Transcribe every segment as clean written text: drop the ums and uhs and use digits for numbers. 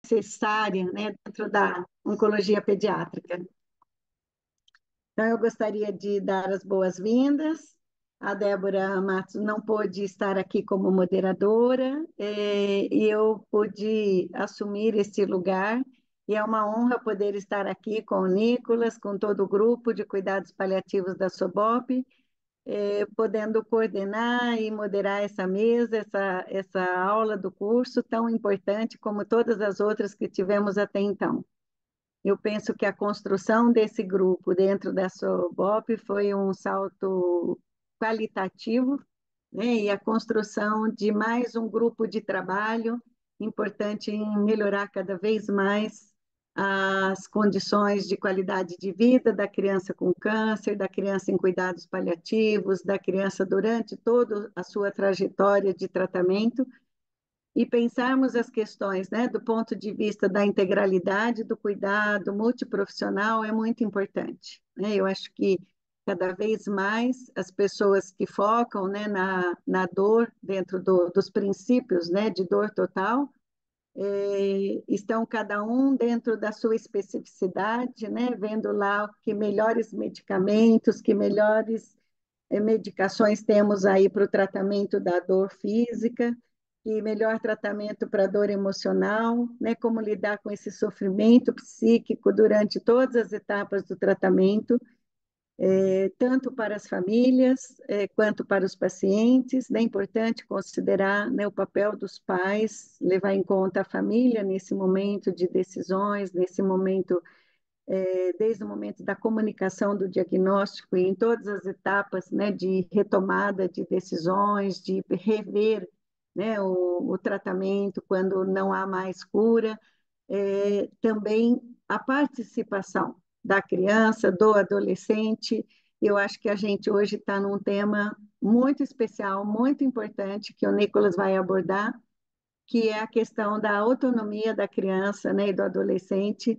necessária, né, dentro da oncologia pediátrica. Então, eu gostaria de dar as boas-vindas. A Débora Matos não pôde estar aqui como moderadora, e eu pude assumir esse lugar, e é uma honra poder estar aqui com o Nicolas, com todo o grupo de cuidados paliativos da SOBOP, podendo coordenar e moderar essa mesa, essa aula do curso tão importante como todas as outras que tivemos até então. Eu penso que a construção desse grupo dentro da SOBOP foi um salto qualitativo, né? E a construção de mais um grupo de trabalho importante em melhorar cada vez mais as condições de qualidade de vida da criança com câncer, da criança em cuidados paliativos, da criança durante toda a sua trajetória de tratamento, e pensarmos as questões, né, do ponto de vista da integralidade do cuidado multiprofissional é muito importante, né? Eu acho que cada vez mais as pessoas que focam, né, na dor dentro dos princípios, né, de dor total, estão cada um dentro da sua especificidade, né, vendo lá que melhores medicamentos, que melhores medicações temos aí para o tratamento da dor física, e melhor tratamento para a dor emocional, né? Como lidar com esse sofrimento psíquico durante todas as etapas do tratamento, tanto para as famílias, quanto para os pacientes. É importante considerar, né, o papel dos pais, levar em conta a família nesse momento de decisões, nesse momento desde o momento da comunicação do diagnóstico e em todas as etapas, né, de retomada de decisões, de rever, né, o tratamento quando não há mais cura, também a participação da criança, do adolescente. Eu acho que a gente hoje está num tema muito especial, muito importante, que o Nicolas vai abordar, que é a questão da autonomia da criança, né, e do adolescente,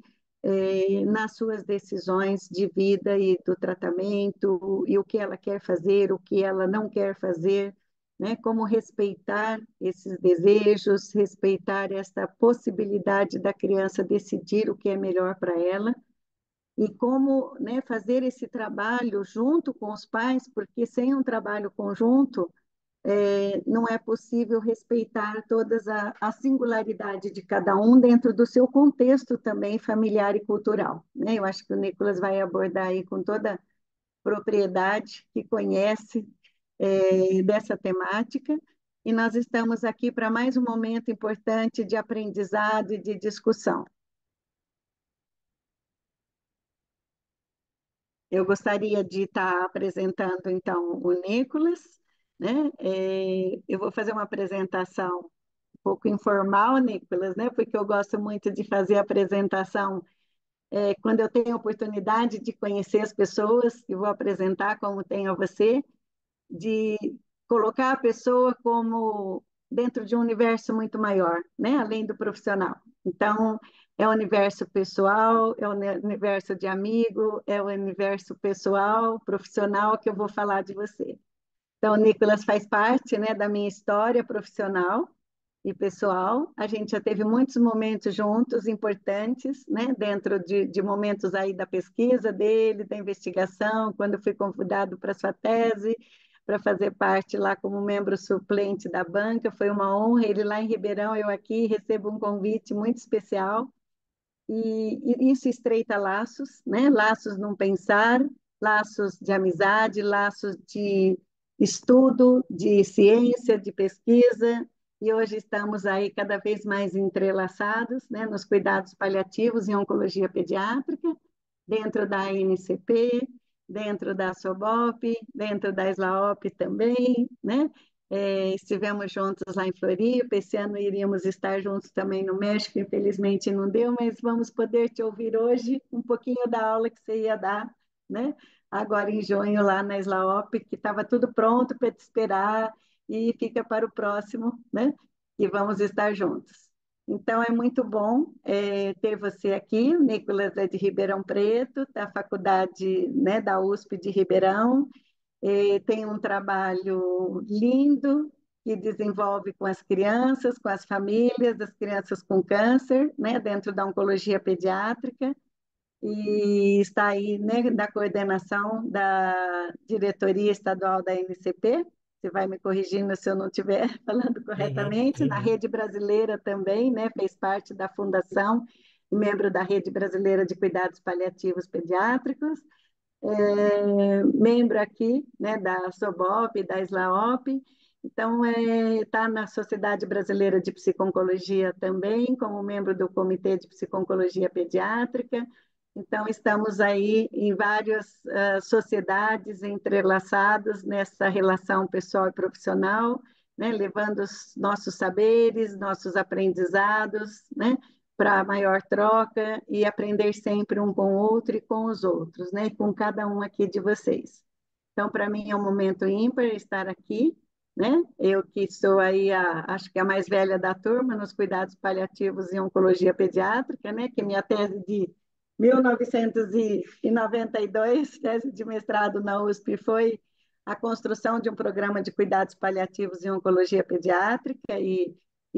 nas suas decisões de vida e do tratamento, e o que ela quer fazer, o que ela não quer fazer, né, como respeitar esses desejos, respeitar essa possibilidade da criança decidir o que é melhor para ela, e como, né, fazer esse trabalho junto com os pais, porque sem um trabalho conjunto, não é possível respeitar todas a singularidade de cada um dentro do seu contexto também familiar e cultural, né? Eu acho que o Nicolas vai abordar aí com toda propriedade, que conhece dessa temática, e nós estamos aqui para mais um momento importante de aprendizado e de discussão. Eu gostaria de estar apresentando, então, o Nicolas, né? Eu vou fazer uma apresentação um pouco informal, Nicolas, né? Porque eu gosto muito de fazer a apresentação quando eu tenho a oportunidade de conhecer as pessoas, e vou apresentar como tenho a você, de colocar a pessoa como dentro de um universo muito maior, né? Além do profissional. Então, é o universo pessoal, é o universo de amigo, é o universo pessoal, profissional que eu vou falar de você. Então, o Nicolas faz parte, né, da minha história profissional e pessoal. A gente já teve muitos momentos juntos importantes, né, dentro de momentos aí da pesquisa dele, da investigação, quando fui convidado para sua tese, para fazer parte lá como membro suplente da banca. Foi uma honra ele lá em Ribeirão, eu aqui recebo um convite muito especial, e isso estreita laços, né? Laços num pensar, laços de amizade, laços de estudo, de ciência, de pesquisa, e hoje estamos aí cada vez mais entrelaçados, né, nos cuidados paliativos e oncologia pediátrica, dentro da ANCP, dentro da SOBOP, dentro da SLAOP também, né? Estivemos juntos lá em Floripa, esse ano iríamos estar juntos também no México, infelizmente não deu, mas vamos poder te ouvir hoje um pouquinho da aula que você ia dar, né? Agora em junho lá na SLAOP, que estava tudo pronto para te esperar, e fica para o próximo, né? E vamos estar juntos. Então, é muito bom ter você aqui. O Nicolas é de Ribeirão Preto, da faculdade, né, da USP de Ribeirão. Tem um trabalho lindo, que desenvolve com as crianças, com as famílias, das crianças com câncer, né, dentro da oncologia pediátrica, e está aí, né, da coordenação da diretoria estadual da NCP. Você vai me corrigindo se eu não estiver falando Uhum, corretamente. Na uhum. rede brasileira também, né, fez parte da fundação, membro da rede brasileira de cuidados paliativos pediátricos, membro aqui, né, da SOBOP, da SLAOP. Então, está na Sociedade Brasileira de Psiconcologia também, como membro do Comitê de Psiconcologia Pediátrica. Então, estamos aí em várias sociedades entrelaçadas nessa relação pessoal e profissional, né, levando os nossos saberes, nossos aprendizados, né, para maior troca e aprender sempre um com o outro e com os outros, né? Com cada um aqui de vocês. Então, para mim é um momento ímpar estar aqui, né? Eu que sou aí acho que a mais velha da turma nos cuidados paliativos e oncologia pediátrica, né? Que minha tese de 1992, tese de mestrado na USP, foi a construção de um programa de cuidados paliativos e oncologia pediátrica e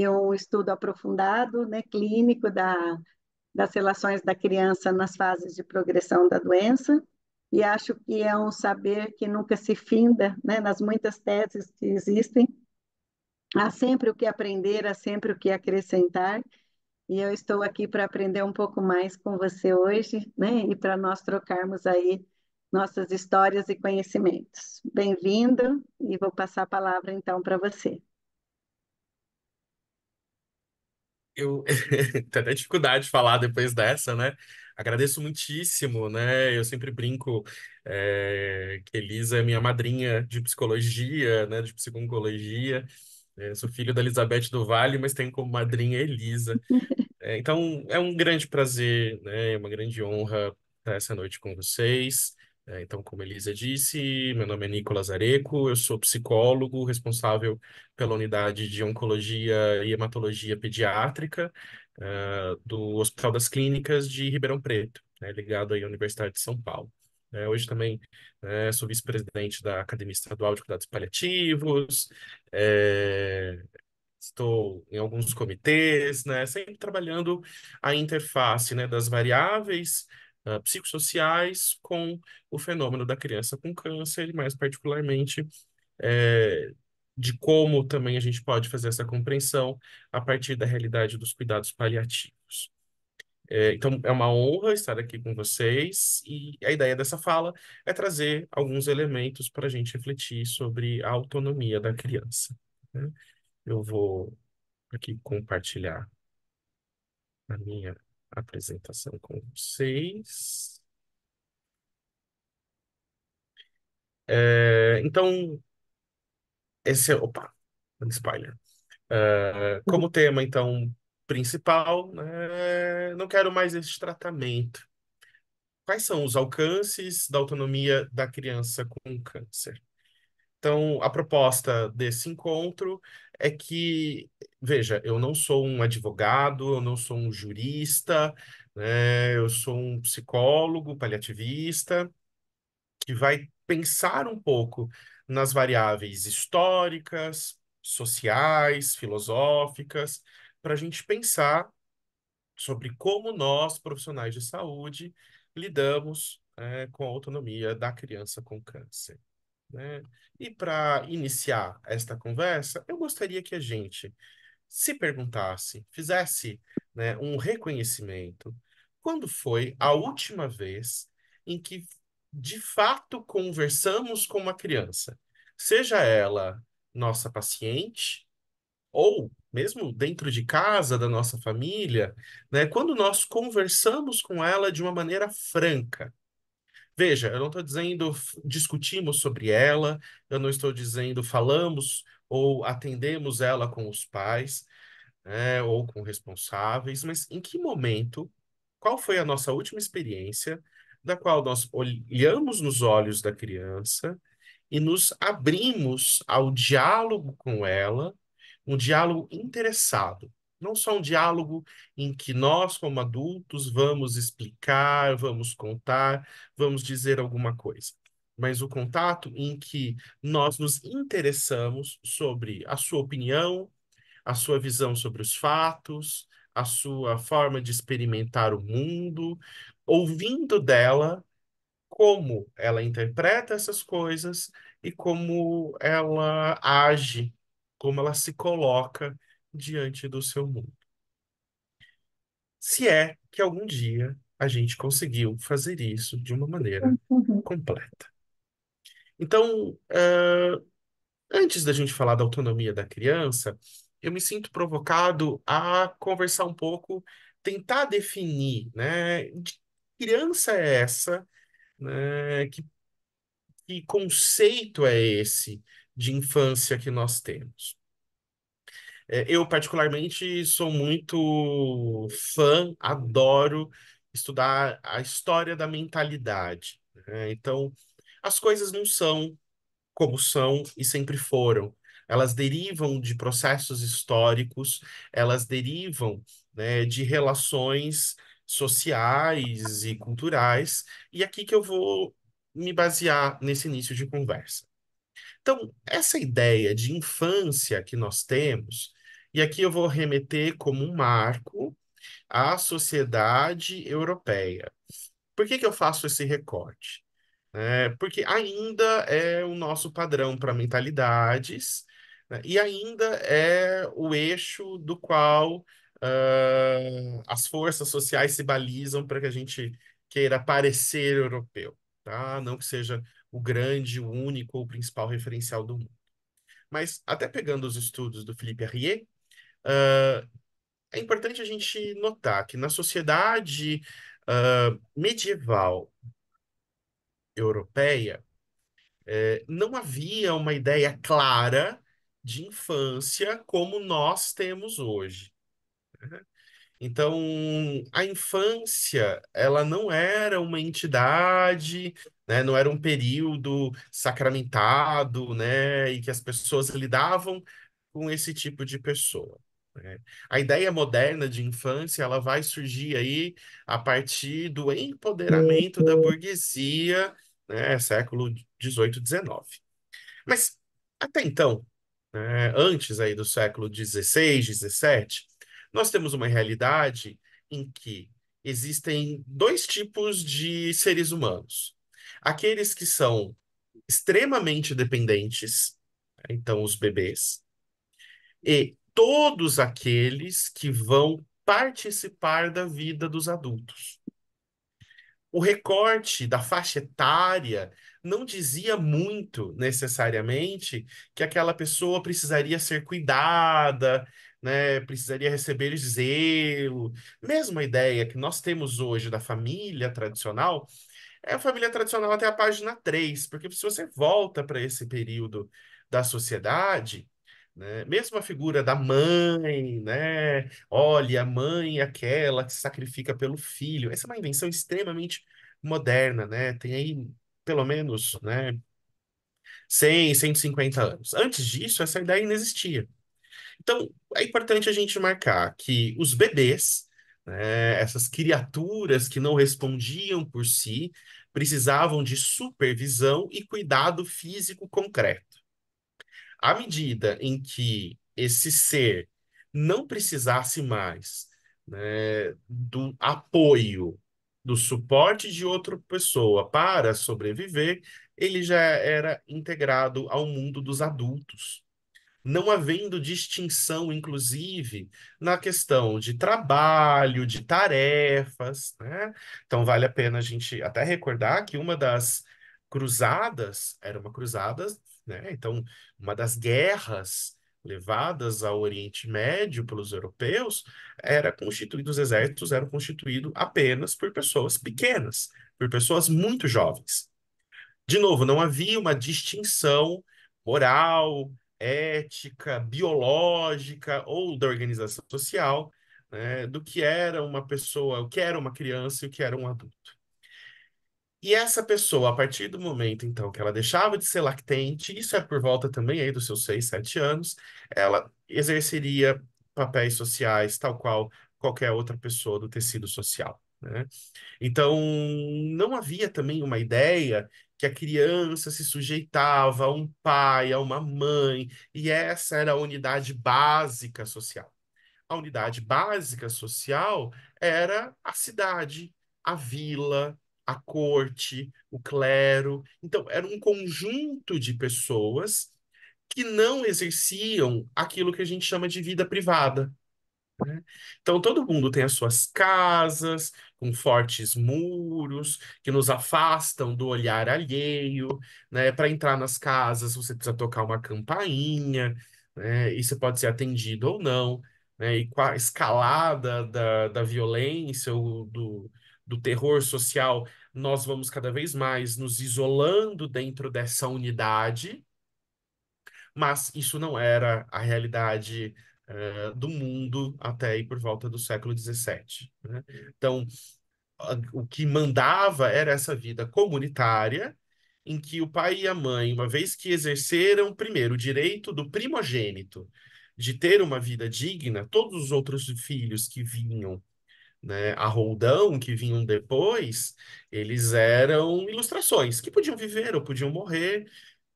um estudo aprofundado, né, clínico das relações da criança nas fases de progressão da doença. E acho que é um saber que nunca se finda, né, nas muitas teses que existem. Há sempre o que aprender, há sempre o que acrescentar. E eu estou aqui para aprender um pouco mais com você hoje, né, e para nós trocarmos aí nossas histórias e conhecimentos. Bem-vindo, e vou passar a palavra então para você. Eu tenho até dificuldade de falar depois dessa, né? Agradeço muitíssimo, né? Eu sempre brinco que Elisa é minha madrinha de psicologia, né? De psiconcologia. Sou filho da Elizabeth do Vale, mas tenho como madrinha Elisa. Então, é um grande prazer, né? É uma grande honra estar essa noite com vocês. Então, como a Elisa disse, meu nome é Nicolas Areco, eu sou psicólogo responsável pela unidade de oncologia e hematologia pediátrica, do Hospital das Clínicas de Ribeirão Preto, né, ligado aí à Universidade de São Paulo. Hoje também sou vice-presidente da Academia Estadual de Cuidados Paliativos, é, estou em alguns comitês, né, sempre trabalhando a interface, né, das variáveis psicossociais com o fenômeno da criança com câncer, e mais particularmente é, de como também a gente pode fazer essa compreensão a partir da realidade dos cuidados paliativos. Então, é uma honra estar aqui com vocês, e a ideia dessa fala é trazer alguns elementos para a gente refletir sobre a autonomia da criança, né? Eu vou aqui compartilhar a minha apresentação com vocês. Então, esse é. Opa, um spoiler. Como tema, então, principal, né, não quero mais esse tratamento. Quais são os alcances da autonomia da criança com câncer? Então, a proposta desse encontro é que, veja, eu não sou um advogado, eu não sou um jurista, né? Eu sou um psicólogo paliativista que vai pensar um pouco nas variáveis históricas, sociais, filosóficas, para a gente pensar sobre como nós, profissionais de saúde, lidamos, com a autonomia da criança com câncer, né? E para iniciar esta conversa, eu gostaria que a gente se perguntasse, fizesse, né, um reconhecimento. Quando foi a última vez em que, de fato, conversamos com uma criança? Seja ela nossa paciente, ou mesmo dentro de casa, da nossa família, né, quando nós conversamos com ela de uma maneira franca. Veja, eu não estou dizendo discutimos sobre ela, eu não estou dizendo falamos ou atendemos ela com os pais, né, ou com responsáveis, mas em que momento, qual foi a nossa última experiência, da qual nós olhamos nos olhos da criança e nos abrimos ao diálogo com ela, um diálogo interessado. Não só um diálogo em que nós, como adultos, vamos explicar, vamos contar, vamos dizer alguma coisa. mas o contato em que nós nos interessamos sobre a sua opinião, a sua visão sobre os fatos, a sua forma de experimentar o mundo, ouvindo dela como ela interpreta essas coisas e como ela age, como ela se coloca diante do seu mundo. Se é que algum dia a gente conseguiu fazer isso de uma maneira Uhum. completa. Então, antes da gente falar da autonomia da criança, eu me sinto provocado a conversar um pouco, tentar definir, né, de que criança é essa, né, que conceito é esse de infância que nós temos. Eu, particularmente, sou muito fã, adoro estudar a história da mentalidade, né? Então, as coisas não são como são e sempre foram. Elas derivam de processos históricos, elas derivam, né, de relações sociais e culturais, e aqui que eu vou me basear nesse início de conversa. Então, essa ideia de infância que nós temos, e aqui eu vou remeter como um marco à sociedade europeia. Por que que eu faço esse recorte? Porque ainda é o nosso padrão para mentalidades, né, e ainda é o eixo do qual as forças sociais se balizam para que a gente queira parecer europeu, tá? Não que seja o grande, o único ou o principal referencial do mundo. Mas até pegando os estudos do Philippe Arrier, é importante a gente notar que na sociedade medieval europeia, não havia uma ideia clara de infância como nós temos hoje. Então, a infância, ela não era uma entidade, né, não era um período sacramentado, né, e que as pessoas lidavam com esse tipo de pessoa, né? A ideia moderna de infância, ela vai surgir aí a partir do empoderamento da burguesia, né, século XVIII, XIX. Mas até então, né, antes aí do século XVI, XVII, nós temos uma realidade em que existem dois tipos de seres humanos. Aqueles que são extremamente dependentes, né, então os bebês, e todos aqueles que vão participar da vida dos adultos. O recorte da faixa etária não dizia muito necessariamente que aquela pessoa precisaria ser cuidada, né, precisaria receber zelo. Mesma ideia que nós temos hoje da família tradicional é a família tradicional até a página 3, porque se você volta para esse período da sociedade, né, mesmo a figura da mãe, né? Olha, a mãe é aquela que se sacrifica pelo filho. Essa é uma invenção extremamente moderna, né? Tem aí pelo menos, né, 100, 150 anos. Antes disso, essa ideia não existia. Então, é importante a gente marcar que os bebês, né, essas criaturas que não respondiam por si, precisavam de supervisão e cuidado físico concreto. À medida em que esse ser não precisasse mais, né, do apoio, do suporte de outra pessoa para sobreviver, ele já era integrado ao mundo dos adultos, não havendo distinção, inclusive, na questão de trabalho, de tarefas, né? Então, vale a pena a gente até recordar que uma das cruzadas era uma cruzada, né? Então, uma das guerras levadas ao Oriente Médio pelos europeus era constituído, os exércitos eram constituídos apenas por pessoas pequenas, por pessoas muito jovens. De novo, não havia uma distinção moral, ética, biológica ou da organização social, né, do que era uma pessoa, o que era uma criança e o que era um adulto. E essa pessoa, a partir do momento, então, que ela deixava de ser lactente, isso é por volta também aí dos seus 6, 7 anos, ela exerceria papéis sociais, tal qual qualquer outra pessoa do tecido social, né? Então, não havia também uma ideia que a criança se sujeitava a um pai, a uma mãe, e essa era a unidade básica social. A unidade básica social era a cidade, a vila, a corte, o clero. Então, era um conjunto de pessoas que não exerciam aquilo que a gente chama de vida privada, né? Então, todo mundo tem as suas casas, com fortes muros, que nos afastam do olhar alheio, né? Para entrar nas casas, você precisa tocar uma campainha, né? E você pode ser atendido ou não, né? E com a escalada da violência, ou do terror social, nós vamos cada vez mais nos isolando dentro dessa unidade, mas isso não era a realidade do mundo até aí por volta do século XVII, né? Então, o que mandava era essa vida comunitária, em que o pai e a mãe, uma vez que exerceram primeiro o direito do primogênito de ter uma vida digna, todos os outros filhos que vinham, né, a roldão, que vinham depois, eles eram ilustrações, que podiam viver ou podiam morrer,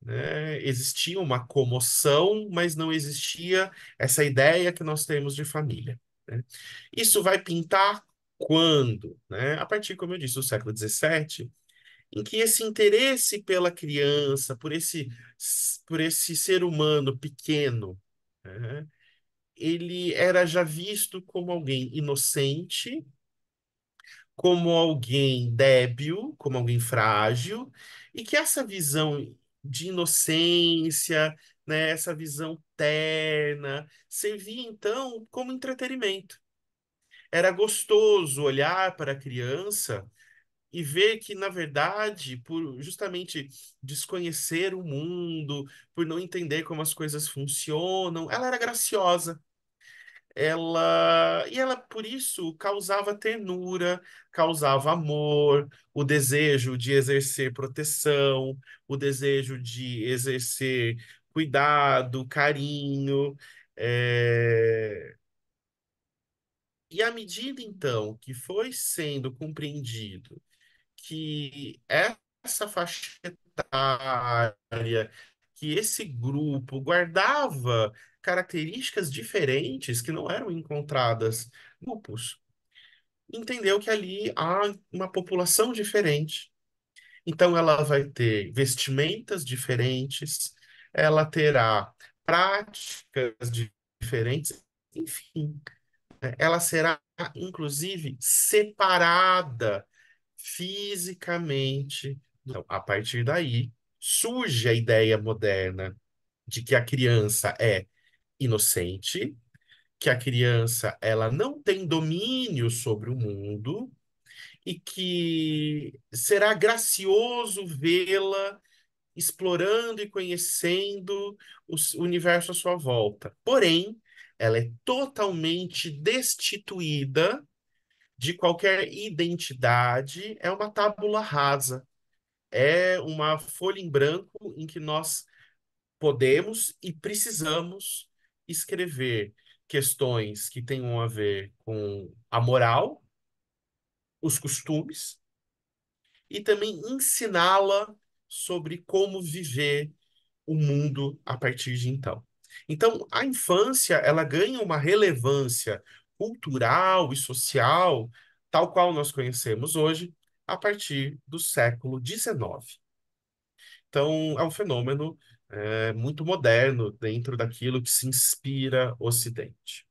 né? Existia uma comoção, mas não existia essa ideia que nós temos de família, né? Isso vai pintar quando, né? A partir, como eu disse, do século XVII, em que esse interesse pela criança, por esse ser humano pequeno, né? Ele era já visto como alguém inocente, como alguém débil, como alguém frágil, e que essa visão de inocência, né, essa visão terna, servia então como entretenimento. Era gostoso olhar para a criança e ver que, na verdade, por justamente desconhecer o mundo, por não entender como as coisas funcionam, ela era graciosa. Ela por isso causava ternura, causava amor, o desejo de exercer proteção, o desejo de exercer cuidado, carinho. é, E à medida então que foi sendo compreendido que essa faixa etária, que esse grupo guardava características diferentes que não eram encontradas em grupos, entendeu que ali há uma população diferente. Então ela vai ter vestimentas diferentes, ela terá práticas diferentes, enfim, né? Ela será inclusive separada fisicamente. Então, a partir daí, surge a ideia moderna de que a criança é inocente, que a criança ela não tem domínio sobre o mundo e que será gracioso vê-la explorando e conhecendo o universo à sua volta. Porém, ela é totalmente destituída de qualquer identidade, é uma tábula rasa, é uma folha em branco em que nós podemos e precisamos escrever questões que tenham a ver com a moral, os costumes e também ensiná-la sobre como viver o mundo a partir de então. Então, a infância, ela ganha uma relevância cultural e social, tal qual nós conhecemos hoje, a partir do século XIX. Então, é um fenômeno muito moderno dentro daquilo que se inspira Ocidente.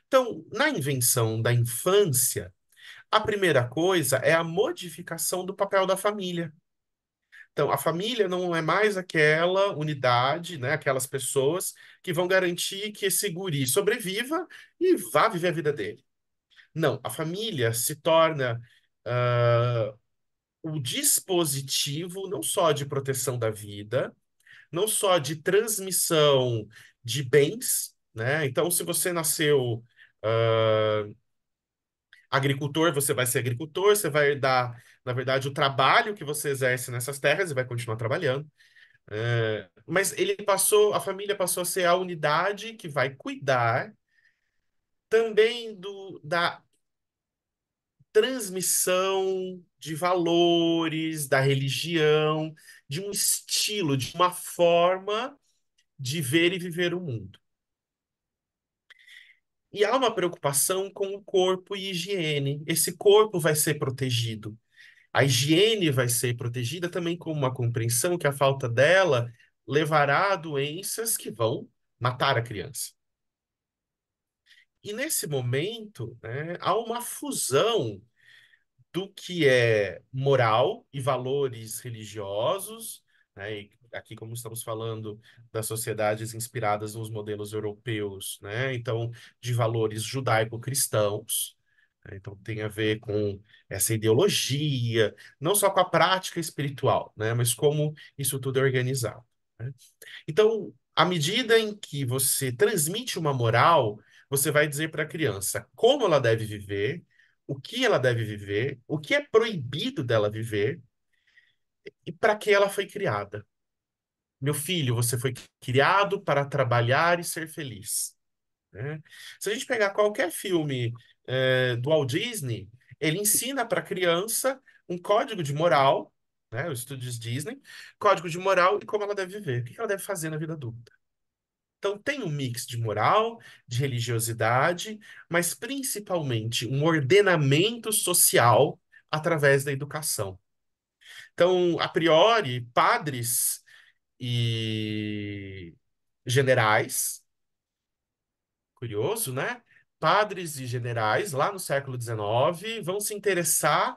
Então, na invenção da infância, a primeira coisa é a modificação do papel da família. Então, a família não é mais aquela unidade, né, aquelas pessoas que vão garantir que esse guri sobreviva e vá viver a vida dele. Não, a família se torna o dispositivo não só de proteção da vida, não só de transmissão de bens, né? Então, se você nasceu agricultor, você vai ser agricultor, você vai dar, na verdade, o trabalho que você exerce nessas terras e vai continuar trabalhando. Mas a família passou a ser a unidade que vai cuidar também transmissão de valores, da religião, de um estilo, de uma forma de ver e viver o mundo. E há uma preocupação com o corpo e higiene. Esse corpo vai ser protegido. A higiene vai ser protegida também com uma compreensão que a falta dela levará a doenças que vão matar a criança. E nesse momento, né, há uma fusão do que é moral e valores religiosos, né? E aqui, como estamos falando das sociedades inspiradas nos modelos europeus, né? Então, de valores judaico-cristãos, né? Então, tem a ver com essa ideologia, não só com a prática espiritual, né? Mas como isso tudo é organizado, né? Então, à medida em que você transmite uma moral, você vai dizer para a criança como ela deve viver, o que ela deve viver, o que é proibido dela viver e para que ela foi criada. Meu filho, você foi criado para trabalhar e ser feliz, né? Se a gente pegar qualquer filme do Walt Disney, ele ensina para a criança um código de moral, né? Os estúdios Disney, código de moral e como ela deve viver, o que ela deve fazer na vida adulta. Então, tem um mix de moral, de religiosidade, mas principalmente um ordenamento social através da educação. Então, a priori, padres e generais, curioso, né? Padres e generais, lá no século XIX, vão se interessar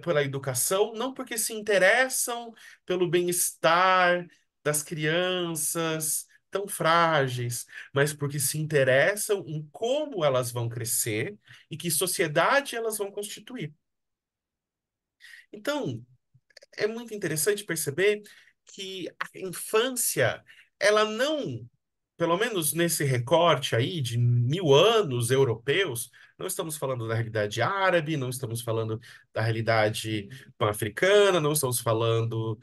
pela educação, não porque se interessam pelo bem-estar das crianças tão frágeis, mas porque se interessam em como elas vão crescer e que sociedade elas vão constituir. Então, é muito interessante perceber que a infância, ela não, pelo menos nesse recorte aí de 1000 anos europeus, não estamos falando da realidade árabe, não estamos falando da realidade pan-africana, não estamos falando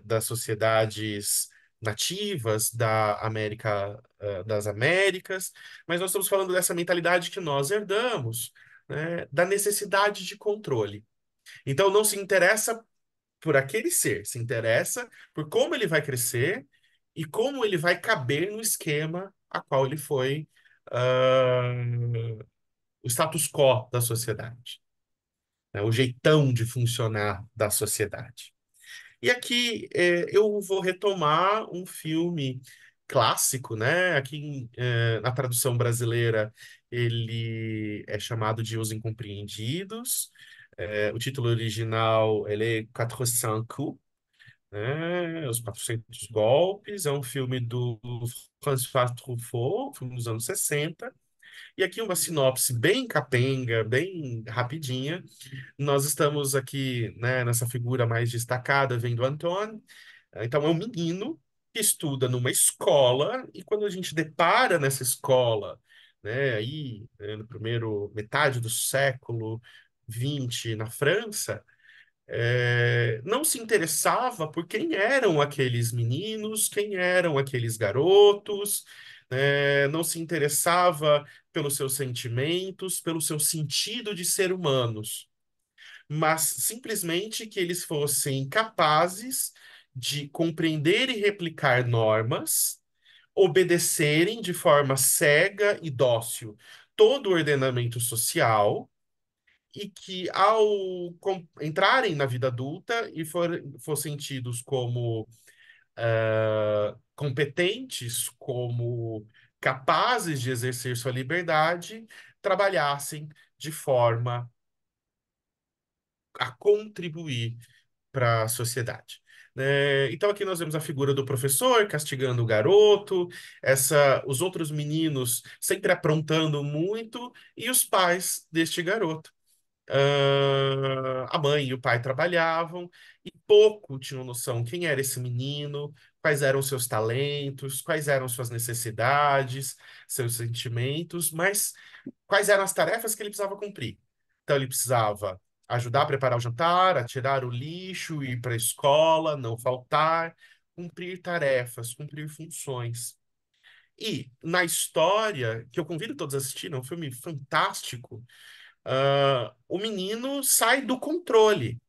das sociedades nativas da América, das Américas, mas nós estamos falando dessa mentalidade que nós herdamos, né, da necessidade de controle. Então, não se interessa por aquele ser, se interessa por como ele vai crescer e como ele vai caber no esquema a qual ele foi, ah, o status quo da sociedade, né? O jeitão de funcionar da sociedade. E aqui eu vou retomar um filme clássico, né? Aqui na tradução brasileira ele é chamado de Os Incompreendidos. O título original ele é Quatre Cents Coups, né? Os 400 Golpes. É um filme do François Truffaut, filme dos anos 60. E aqui uma sinopse bem capenga, bem rapidinha. Nós estamos aqui, né, nessa figura mais destacada, vendo Antoine. Então, é um menino que estuda numa escola, e quando a gente depara nessa escola, né, aí, no primeiro metade do século XX na França, não se interessava por quem eram aqueles meninos, quem eram aqueles garotos, não se interessava pelos seus sentimentos, pelo seu sentido de ser humanos, mas simplesmente que eles fossem capazes de compreender e replicar normas, obedecerem de forma cega e dócil todo o ordenamento social e que, ao entrarem na vida adulta e fossem tidos como competentes, como capazes de exercer sua liberdade, trabalhassem de forma a contribuir para a sociedade. Então aqui nós vemos a figura do professor castigando o garoto, os outros meninos sempre aprontando muito e os pais deste garoto. A mãe e o pai trabalhavam e pouco tinham noção quem era esse menino, quais eram seus talentos, quais eram suas necessidades, seus sentimentos, mas quais eram as tarefas que ele precisava cumprir. Então, ele precisava ajudar a preparar o jantar, a tirar o lixo, ir para a escola, não faltar, cumprir tarefas, cumprir funções. E na história, que eu convido todos a assistir, é um filme fantástico, o menino sai do controle.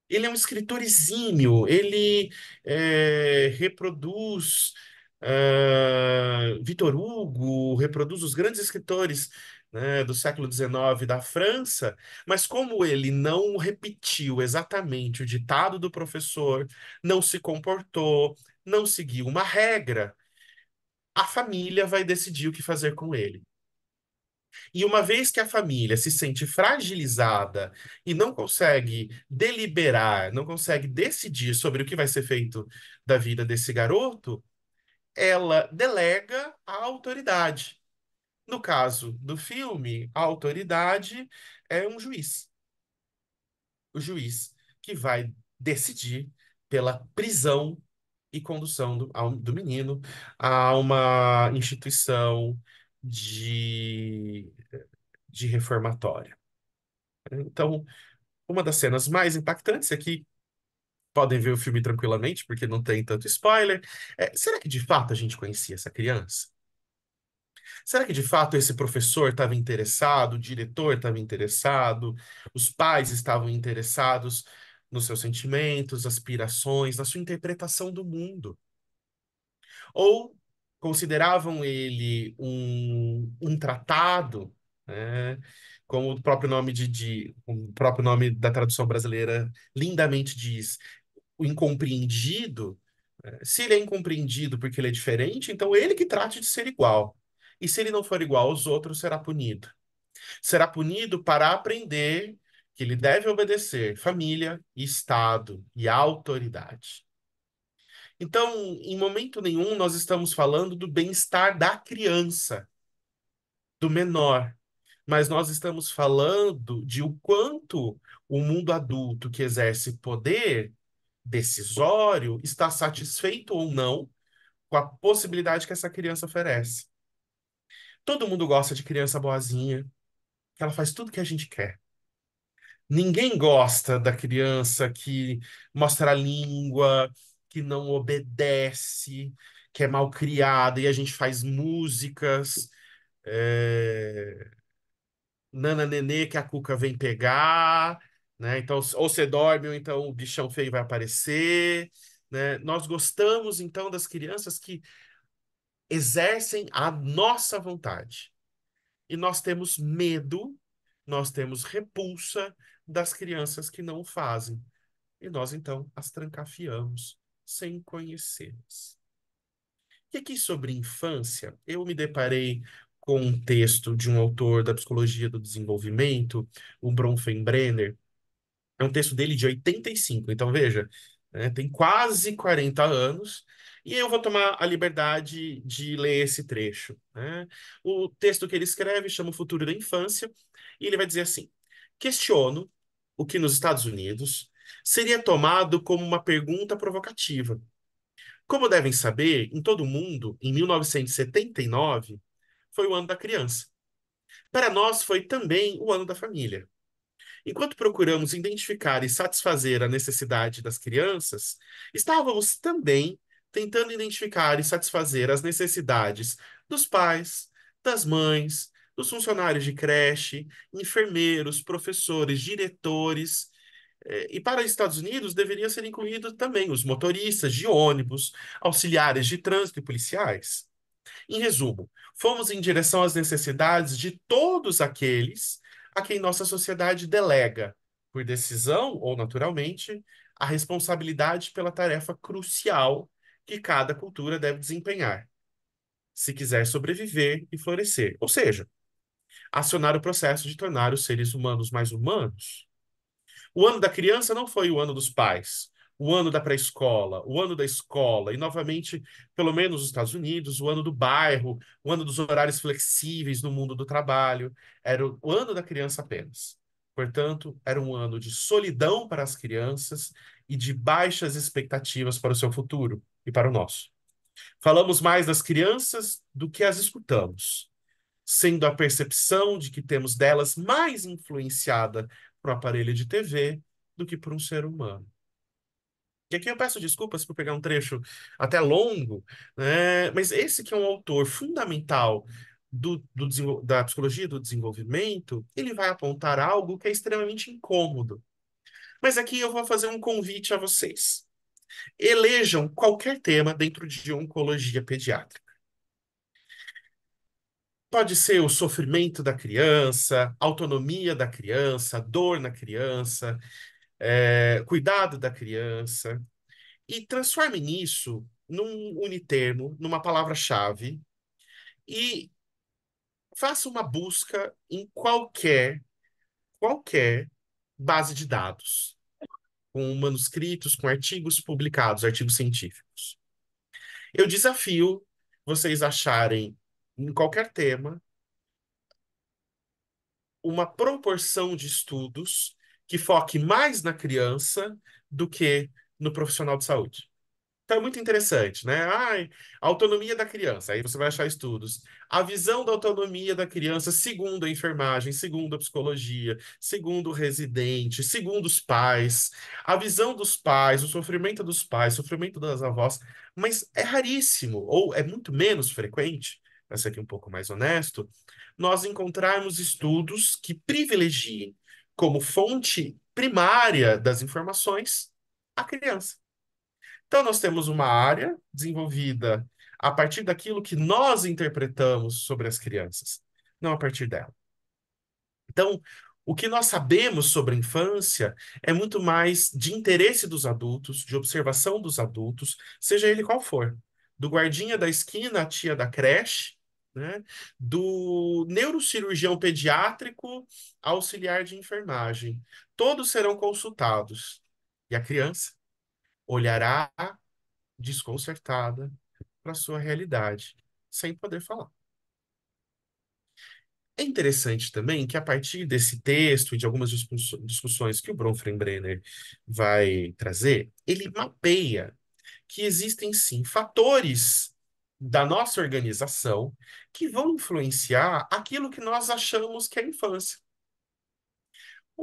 Ele é um escritor exímio, ele reproduz Victor Hugo, reproduz os grandes escritores, né, do século XIX da França, mas como ele não repetiu exatamente o ditado do professor, não se comportou, não seguiu uma regra, a família vai decidir o que fazer com ele. E uma vez que a família se sente fragilizada e não consegue deliberar, não consegue decidir sobre o que vai ser feito da vida desse garoto, ela delega à autoridade. No caso do filme, a autoridade é um juiz. O juiz que vai decidir pela prisão e condução do menino a uma instituição de, de reformatória. Então, uma das cenas mais impactantes aqui, podem ver o filme tranquilamente, porque não tem tanto spoiler. Será que de fato a gente conhecia essa criança? Será que de fato esse professor estava interessado, o diretor estava interessado, os pais estavam interessados nos seus sentimentos, aspirações, na sua interpretação do mundo? Ou consideravam ele um tratado, né, como o próprio nome o próprio nome da tradução brasileira lindamente diz, o incompreendido. Se ele é incompreendido porque ele é diferente, então ele que trate de ser igual. E se ele não for igual aos outros, será punido. Será punido para aprender que ele deve obedecer família, Estado e autoridade. Então, em momento nenhum, nós estamos falando do bem-estar da criança, do menor, mas nós estamos falando de o quanto o mundo adulto que exerce poder decisório está satisfeito ou não com a possibilidade que essa criança oferece. Todo mundo gosta de criança boazinha, que ela faz tudo que a gente quer. Ninguém gosta da criança que mostra a língua, que não obedece, que é mal criada, e a gente faz músicas. Nana Nenê que a Cuca vem pegar, né? Então, ou você dorme, ou então o bichão feio vai aparecer, né? Nós gostamos, então, das crianças que exercem a nossa vontade. E nós temos medo, nós temos repulsa das crianças que não o fazem. E nós, então, as trancafiamos sem conhecê-las. E aqui sobre infância, eu me deparei com um texto de um autor da psicologia do desenvolvimento, o Bronfenbrenner. É um texto dele de 85, então veja, né, tem quase 40 anos, e eu vou tomar a liberdade de ler esse trecho, né? O texto que ele escreve chama O Futuro da Infância, e ele vai dizer assim: questiono o que nos Estados Unidos seria tomado como uma pergunta provocativa. Como devem saber, em todo o mundo, em 1979, foi o ano da criança. Para nós, foi também o ano da família. Enquanto procuramos identificar e satisfazer a necessidade das crianças, estávamos também tentando identificar e satisfazer as necessidades dos pais, das mães, dos funcionários de creche, enfermeiros, professores, diretores. E para os Estados Unidos, deveriam ser incluídos também os motoristas de ônibus, auxiliares de trânsito e policiais. Em resumo, fomos em direção às necessidades de todos aqueles a quem nossa sociedade delega, por decisão ou naturalmente, a responsabilidade pela tarefa crucial que cada cultura deve desempenhar, se quiser sobreviver e florescer. Ou seja, acionar o processo de tornar os seres humanos mais humanos. O ano da criança não foi o ano dos pais, o ano da pré-escola, o ano da escola, e novamente, pelo menos nos Estados Unidos, o ano do bairro, o ano dos horários flexíveis no mundo do trabalho. Era o ano da criança apenas. Portanto, era um ano de solidão para as crianças e de baixas expectativas para o seu futuro e para o nosso. Falamos mais das crianças do que as escutamos, sendo a percepção de que temos delas mais influenciada por um aparelho de TV do que por um ser humano. E aqui eu peço desculpas por pegar um trecho até longo, né? Mas esse que é um autor fundamental da psicologia do desenvolvimento, ele vai apontar algo que é extremamente incômodo. Mas aqui eu vou fazer um convite a vocês. Elejam qualquer tema dentro de oncologia pediátrica. Pode ser o sofrimento da criança, autonomia da criança, dor na criança, cuidado da criança, e transforme nisso num unitermo, numa palavra-chave, e faça uma busca em qualquer base de dados, com manuscritos, com artigos publicados, artigos científicos. Eu desafio vocês acharem em qualquer tema uma proporção de estudos que foque mais na criança do que no profissional de saúde. Então é muito interessante, né? Ai, a autonomia da criança. Aí você vai achar estudos. A visão da autonomia da criança, segundo a enfermagem, segundo a psicologia, segundo o residente, segundo os pais. A visão dos pais, o sofrimento das avós. Mas é raríssimo, ou é muito menos frequente, para ser aqui um pouco mais honesto, nós encontrarmos estudos que privilegiem como fonte primária das informações a criança. Então, nós temos uma área desenvolvida a partir daquilo que nós interpretamos sobre as crianças, não a partir dela. Então, o que nós sabemos sobre a infância é muito mais de interesse dos adultos, de observação dos adultos, seja ele qual for. Do guardinha da esquina, a tia da creche, né? Do neurocirurgião pediátrico, auxiliar de enfermagem. Todos serão consultados. E a criança olhará desconcertada para sua realidade, sem poder falar. É interessante também que, a partir desse texto e de algumas discussões que o Bronfenbrenner vai trazer, ele mapeia que existem, sim, fatores da nossa organização que vão influenciar aquilo que nós achamos que é a infância.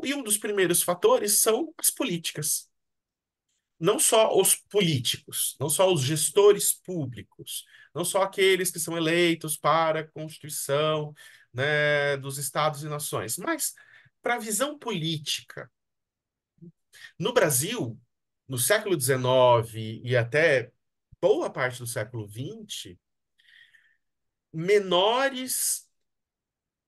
E um dos primeiros fatores são as políticas. Não só os políticos, não só os gestores públicos, não só aqueles que são eleitos para a Constituição, né, dos estados e nações, mas para a visão política. No Brasil, no século XIX e até boa parte do século XX, menores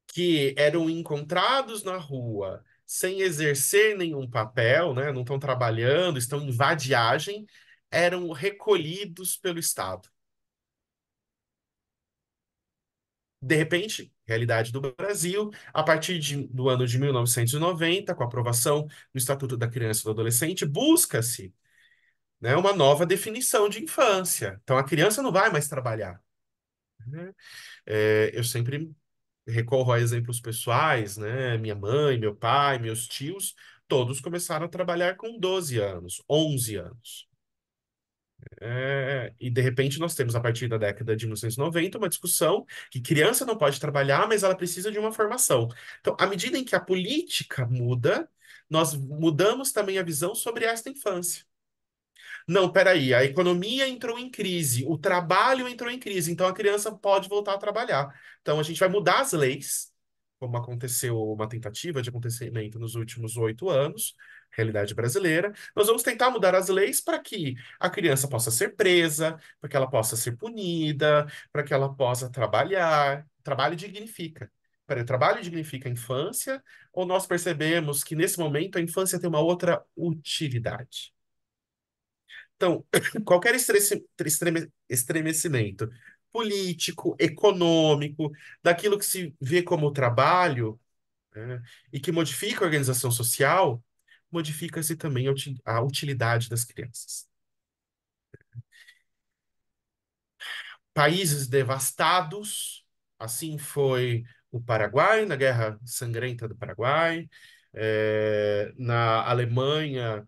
que eram encontrados na rua sem exercer nenhum papel, né, não estão trabalhando, estão em vadiagem, eram recolhidos pelo Estado. De repente, realidade do Brasil, a partir do ano de 1990, com a aprovação do Estatuto da Criança e do Adolescente, busca-se, né, uma nova definição de infância. Então, a criança não vai mais trabalhar, né? Eu sempre recorro a exemplos pessoais, né? Minha mãe, meu pai, meus tios, todos começaram a trabalhar com 12 anos, 11 anos. E de repente nós temos, a partir da década de 1990, uma discussão que criança não pode trabalhar, mas ela precisa de uma formação. Então, à medida em que a política muda, nós mudamos também a visão sobre esta infância. Não, peraí, a economia entrou em crise, o trabalho entrou em crise, então a criança pode voltar a trabalhar. Então a gente vai mudar as leis, como aconteceu uma tentativa de acontecimento nos últimos 8 anos, realidade brasileira. Nós vamos tentar mudar as leis para que a criança possa ser presa, para que ela possa ser punida, para que ela possa trabalhar. Trabalho dignifica. Peraí, o trabalho dignifica a infância, ou nós percebemos que nesse momento a infância tem uma outra utilidade? Então, qualquer estremecimento político, econômico, daquilo que se vê como trabalho, né, e que modifica a organização social, modifica-se também a utilidade das crianças. Países devastados, assim foi o Paraguai, na Guerra Sangrenta do Paraguai, na Alemanha,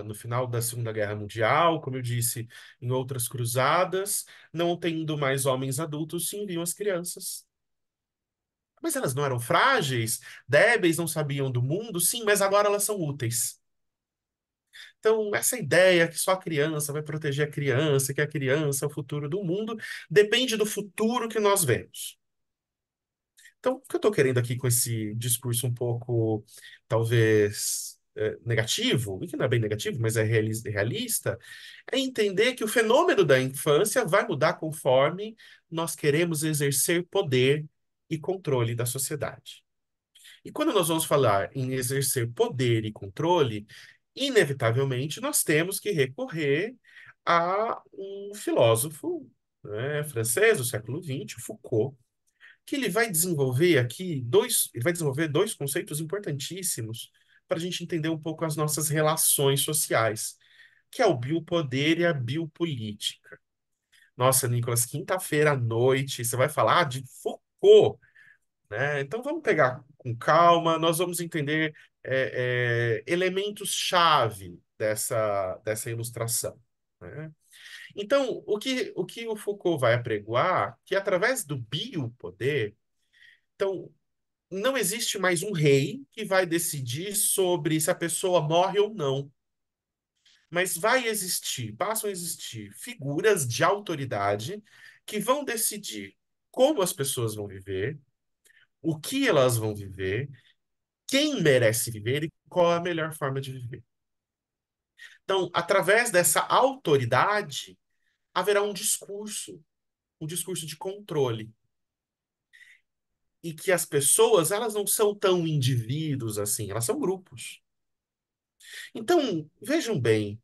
no final da Segunda Guerra Mundial, como eu disse, em outras cruzadas, não tendo mais homens adultos, se enviam as crianças. Mas elas não eram frágeis, débeis, não sabiam do mundo? Sim, mas agora elas são úteis. Então, essa ideia que só a criança vai proteger a criança, que a criança é o futuro do mundo, depende do futuro que nós vemos. Então, o que eu estou querendo aqui com esse discurso um pouco, talvez, negativo, e que não é bem negativo, mas é realista, é entender que o fenômeno da infância vai mudar conforme nós queremos exercer poder e controle da sociedade. E quando nós vamos falar em exercer poder e controle, inevitavelmente nós temos que recorrer a um filósofo, né, francês do século XX, Foucault, que ele vai desenvolver aqui ele vai desenvolver dois conceitos importantíssimos para a gente entender um pouco as nossas relações sociais, que é o biopoder e a biopolítica. Nossa, Nicolas, quinta-feira à noite, você vai falar de Foucault, né? Então vamos pegar com calma, nós vamos entender elementos-chave dessa ilustração, né? Então, o que o Foucault vai apregoar, que através do biopoder, então, não existe mais um rei que vai decidir sobre se a pessoa morre ou não, mas passam a existir figuras de autoridade que vão decidir como as pessoas vão viver, o que elas vão viver, quem merece viver e qual a melhor forma de viver. Então, através dessa autoridade, haverá um discurso de controle, e que as pessoas, elas não são tão indivíduos assim, elas são grupos. Então, vejam bem,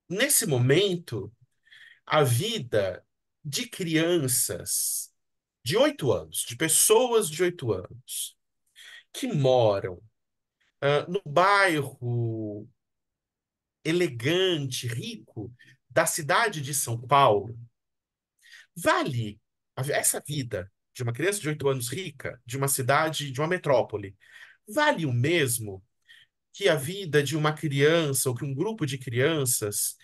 nesse momento, a vida de crianças de 8 anos, de pessoas de 8 anos, que moram no bairro elegante, rico da cidade de São Paulo, vale essa vida de uma criança de 8 anos rica, de uma cidade, de uma metrópole, vale o mesmo que a vida de uma criança ou que um grupo de crianças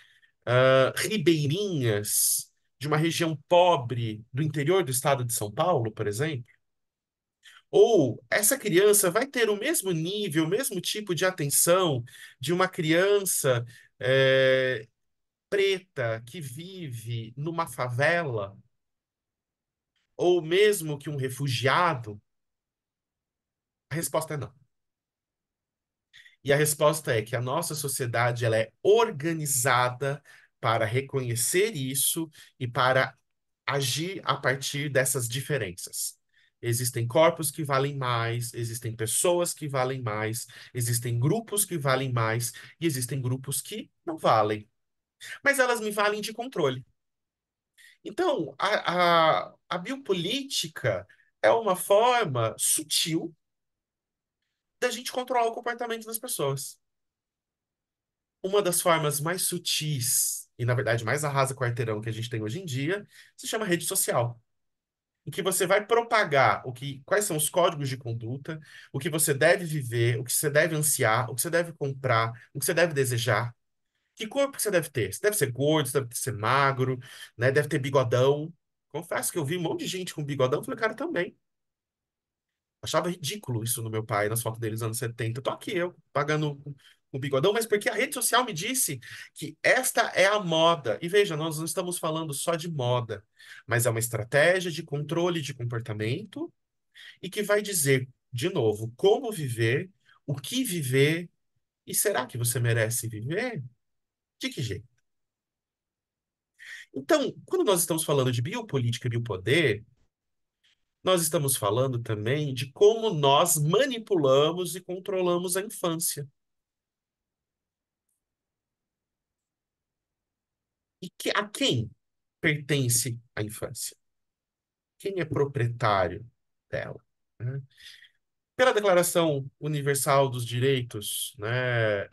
ribeirinhas de uma região pobre do interior do estado de São Paulo, por exemplo? Ou essa criança vai ter o mesmo nível, o mesmo tipo de atenção de uma criança preta que vive numa favela, ou mesmo que um refugiado? A resposta é não. E a resposta é que a nossa sociedade ela é organizada para reconhecer isso e para agir a partir dessas diferenças. Existem corpos que valem mais, existem pessoas que valem mais, existem grupos que valem mais e existem grupos que não valem. Mas elas me valem de controle. Então, a biopolítica é uma forma sutil da gente controlar o comportamento das pessoas. Uma das formas mais sutis e, na verdade, mais arrasa-quarteirão que a gente tem hoje em dia se chama rede social, em que você vai propagar quais são os códigos de conduta, o que você deve viver, o que você deve ansiar, o que você deve comprar, o que você deve desejar. Que corpo que você deve ter? Você deve ser gordo, você deve ser magro, né? Deve ter bigodão. Confesso que eu vi um monte de gente com bigodão, falei, cara, também. Achava ridículo isso no meu pai, nas fotos deles anos 70. Tô aqui eu, pagando com bigodão, mas porque a rede social me disse que esta é a moda. E veja, nós não estamos falando só de moda, mas é uma estratégia de controle de comportamento e que vai dizer, de novo, como viver, o que viver e será que você merece viver? De que jeito? Então, quando nós estamos falando de biopolítica e biopoder, nós estamos falando também de como nós manipulamos e controlamos a infância. A quem pertence a infância? Quem é proprietário dela? Né? Pela Declaração Universal dos Direitos, né,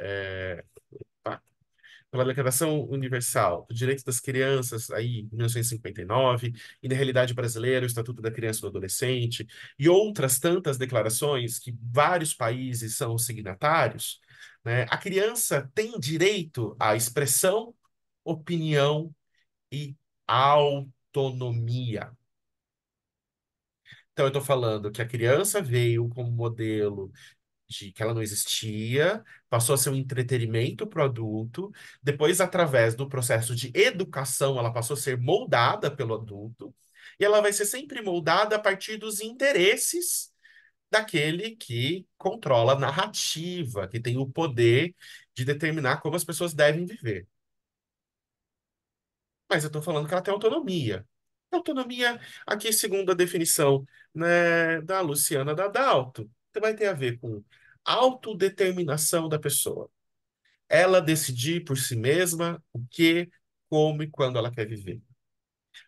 pá, pela Declaração Universal dos Direitos das Crianças, aí, em 1959, e na realidade brasileira, o Estatuto da Criança e do Adolescente, e outras tantas declarações que vários países são signatários, né, a criança tem direito à expressão, opinião e autonomia. Então, eu estou falando que a criança veio como modelo de que ela não existia, passou a ser um entretenimento para o adulto, depois, através do processo de educação, ela passou a ser moldada pelo adulto, e ela vai ser sempre moldada a partir dos interesses daquele que controla a narrativa, que tem o poder de determinar como as pessoas devem viver. Mas eu estou falando que ela tem autonomia. Autonomia, aqui, segundo a definição, né, da Luciana Dadalto, vai ter a ver com autodeterminação da pessoa. Ela decidir por si mesma o que, como e quando ela quer viver.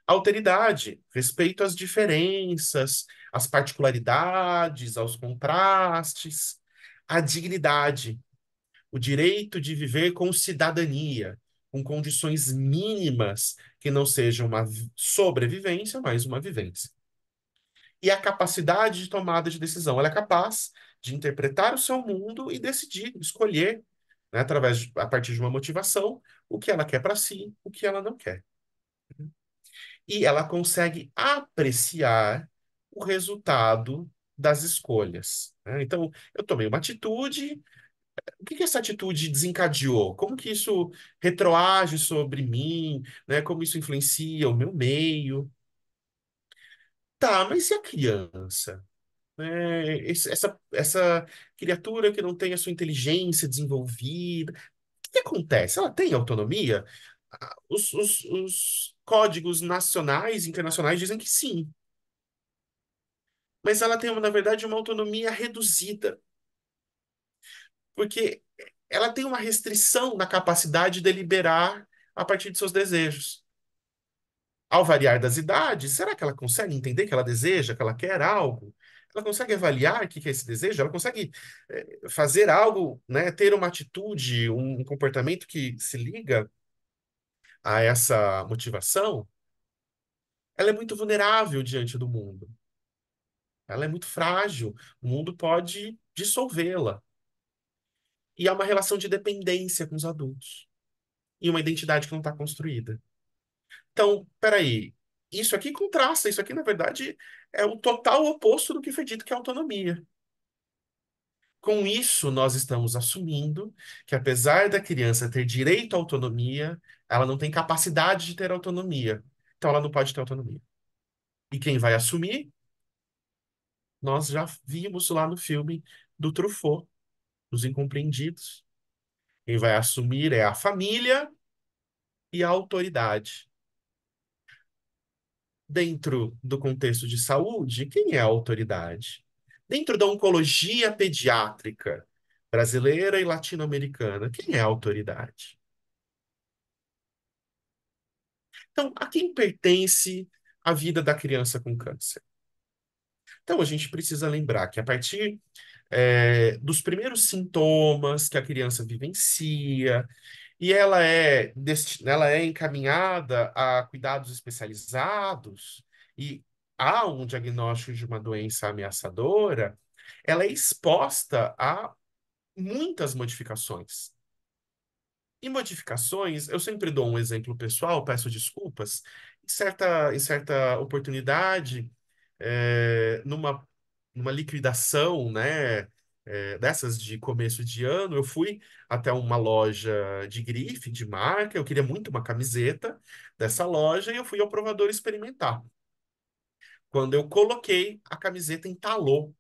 Alteridade, respeito às diferenças, às particularidades, aos contrastes. A dignidade, o direito de viver com cidadania, com condições mínimas que não sejam uma sobrevivência, mas uma vivência. E a capacidade de tomada de decisão. Ela é capaz de interpretar o seu mundo e decidir, escolher, né, a partir de uma motivação, o que ela quer para si, o que ela não quer. E ela consegue apreciar o resultado das escolhas, né? Então, eu tomei uma atitude, o que que essa atitude desencadeou? Como que isso retroage sobre mim, né? Como isso influencia o meu meio? Tá, mas e a criança? Né? Essa criatura que não tem a sua inteligência desenvolvida, o que acontece? Ela tem autonomia? Os códigos nacionais e internacionais dizem que sim, mas ela tem, na verdade, uma autonomia reduzida, porque ela tem uma restrição na capacidade de deliberar a partir de seus desejos. Ao variar das idades, será que ela consegue entender que ela deseja, que ela quer algo? Ela consegue avaliar o que é esse desejo? Ela consegue fazer algo, né, ter uma atitude, um comportamento que se liga a essa motivação? Ela é muito vulnerável diante do mundo. Ela é muito frágil. O mundo pode dissolvê-la. E há uma relação de dependência com os adultos. E uma identidade que não está construída. Então, peraí. Isso aqui contrasta. Isso aqui, na verdade, é o total oposto do que foi dito que é autonomia. Com isso, nós estamos assumindo que, apesar da criança ter direito à autonomia, ela não tem capacidade de ter autonomia. Então, ela não pode ter autonomia. E quem vai assumir? Nós já vimos lá no filme do Truffaut, Os Incompreendidos. Quem vai assumir é a família e a autoridade. Dentro do contexto de saúde, quem é a autoridade? Dentro da oncologia pediátrica brasileira e latino-americana, quem é a autoridade? Então, a quem pertence a vida da criança com câncer? Então, a gente precisa lembrar que a partir dos primeiros sintomas que a criança vivencia, e ela é encaminhada a cuidados especializados, e há um diagnóstico de uma doença ameaçadora, ela é exposta a muitas modificações. E modificações, eu sempre dou um exemplo pessoal, peço desculpas. Em certa oportunidade, numa liquidação, né, dessas de começo de ano, eu fui até uma loja de grife, de marca, eu queria muito uma camiseta dessa loja e eu fui ao provador experimentar. Quando eu coloquei, a camiseta entalou.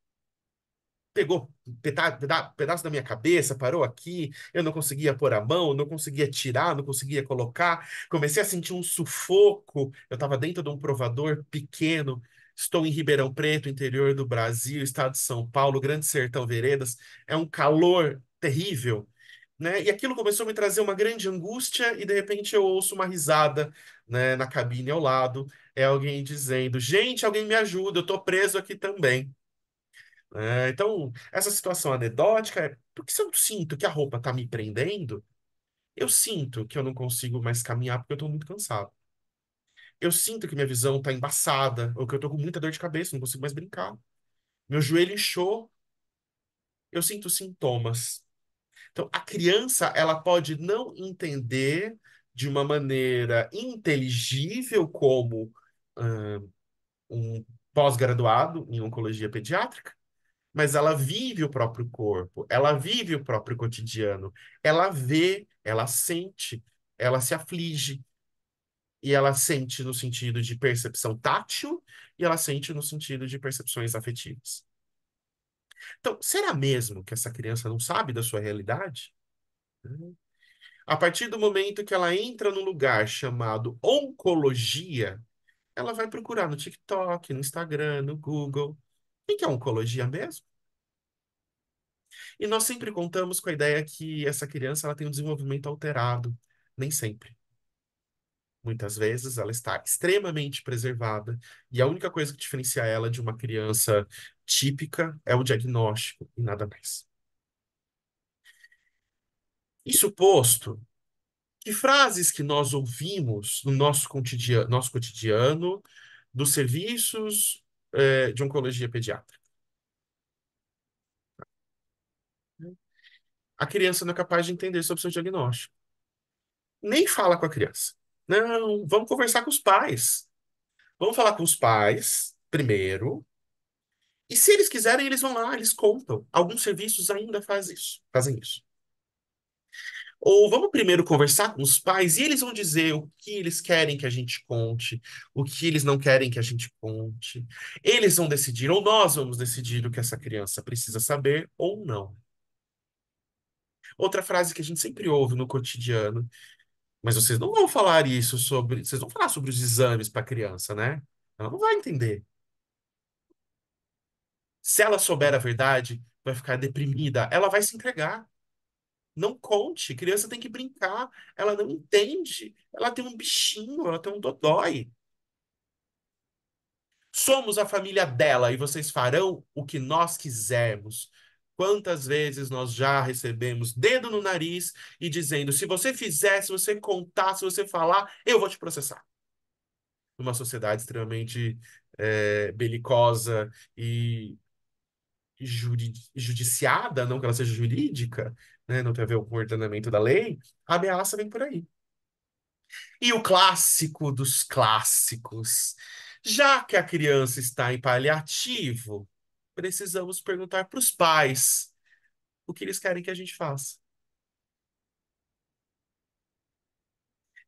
Pegou pedaço da minha cabeça, parou aqui, eu não conseguia pôr a mão, não conseguia tirar, não conseguia colocar. Comecei a sentir um sufoco. Eu estava dentro de um provador pequeno. Estou em Ribeirão Preto, interior do Brasil, estado de São Paulo, Grande Sertão Veredas. É um calor terrível, né? E aquilo começou a me trazer uma grande angústia e de repente eu ouço uma risada, né, na cabine ao lado. É alguém dizendo: Gente, alguém me ajuda, eu estou preso aqui também. Então, essa situação anedótica é porque se eu sinto que a roupa está me prendendo, eu sinto que eu não consigo mais caminhar porque eu estou muito cansado. Eu sinto que minha visão está embaçada, ou que eu estou com muita dor de cabeça, não consigo mais brincar. Meu joelho inchou, eu sinto sintomas. Então, a criança, ela pode não entender de uma maneira inteligível como um pós-graduado em oncologia pediátrica, mas ela vive o próprio corpo, ela vive o próprio cotidiano, ela vê, ela sente, ela se aflige, e ela sente no sentido de percepção tátil, e ela sente no sentido de percepções afetivas. Então, será mesmo que essa criança não sabe da sua realidade? A partir do momento que ela entra num lugar chamado oncologia, ela vai procurar no TikTok, no Instagram, no Google. O que é oncologia mesmo? E nós sempre contamos com a ideia que essa criança ela tem um desenvolvimento alterado. Nem sempre. Muitas vezes ela está extremamente preservada e a única coisa que diferencia ela de uma criança típica é o diagnóstico e nada mais. Isso posto, que frases que nós ouvimos no nosso cotidiano dos serviços de oncologia pediátrica? A criança não é capaz de entender sobre o seu diagnóstico. Nem fala com a criança. Não, vamos conversar com os pais. Vamos falar com os pais primeiro. E se eles quiserem, eles vão lá, eles contam. Alguns serviços ainda fazem isso. Ou vamos primeiro conversar com os pais e eles vão dizer o que eles querem que a gente conte, o que eles não querem que a gente conte. Eles vão decidir, ou nós vamos decidir o que essa criança precisa saber ou não. Outra frase que a gente sempre ouve no cotidiano, mas vocês não vão falar isso sobre, vocês vão falar sobre os exames para a criança, né? Ela não vai entender. Se ela souber a verdade, vai ficar deprimida, ela vai se entregar. Não conte, criança tem que brincar, ela não entende, ela tem um bichinho, ela tem um dodói. Somos a família dela e vocês farão o que nós quisermos. Quantas vezes nós já recebemos dedo no nariz e dizendo: se você fizer, se você contar, se você falar, eu vou te processar. Numa sociedade extremamente belicosa e judiciada, não que ela seja jurídica, né, não tem a ver com o ordenamento da lei, a ameaça vem por aí. E o clássico dos clássicos. Já que a criança está em paliativo, precisamos perguntar para os pais o que eles querem que a gente faça.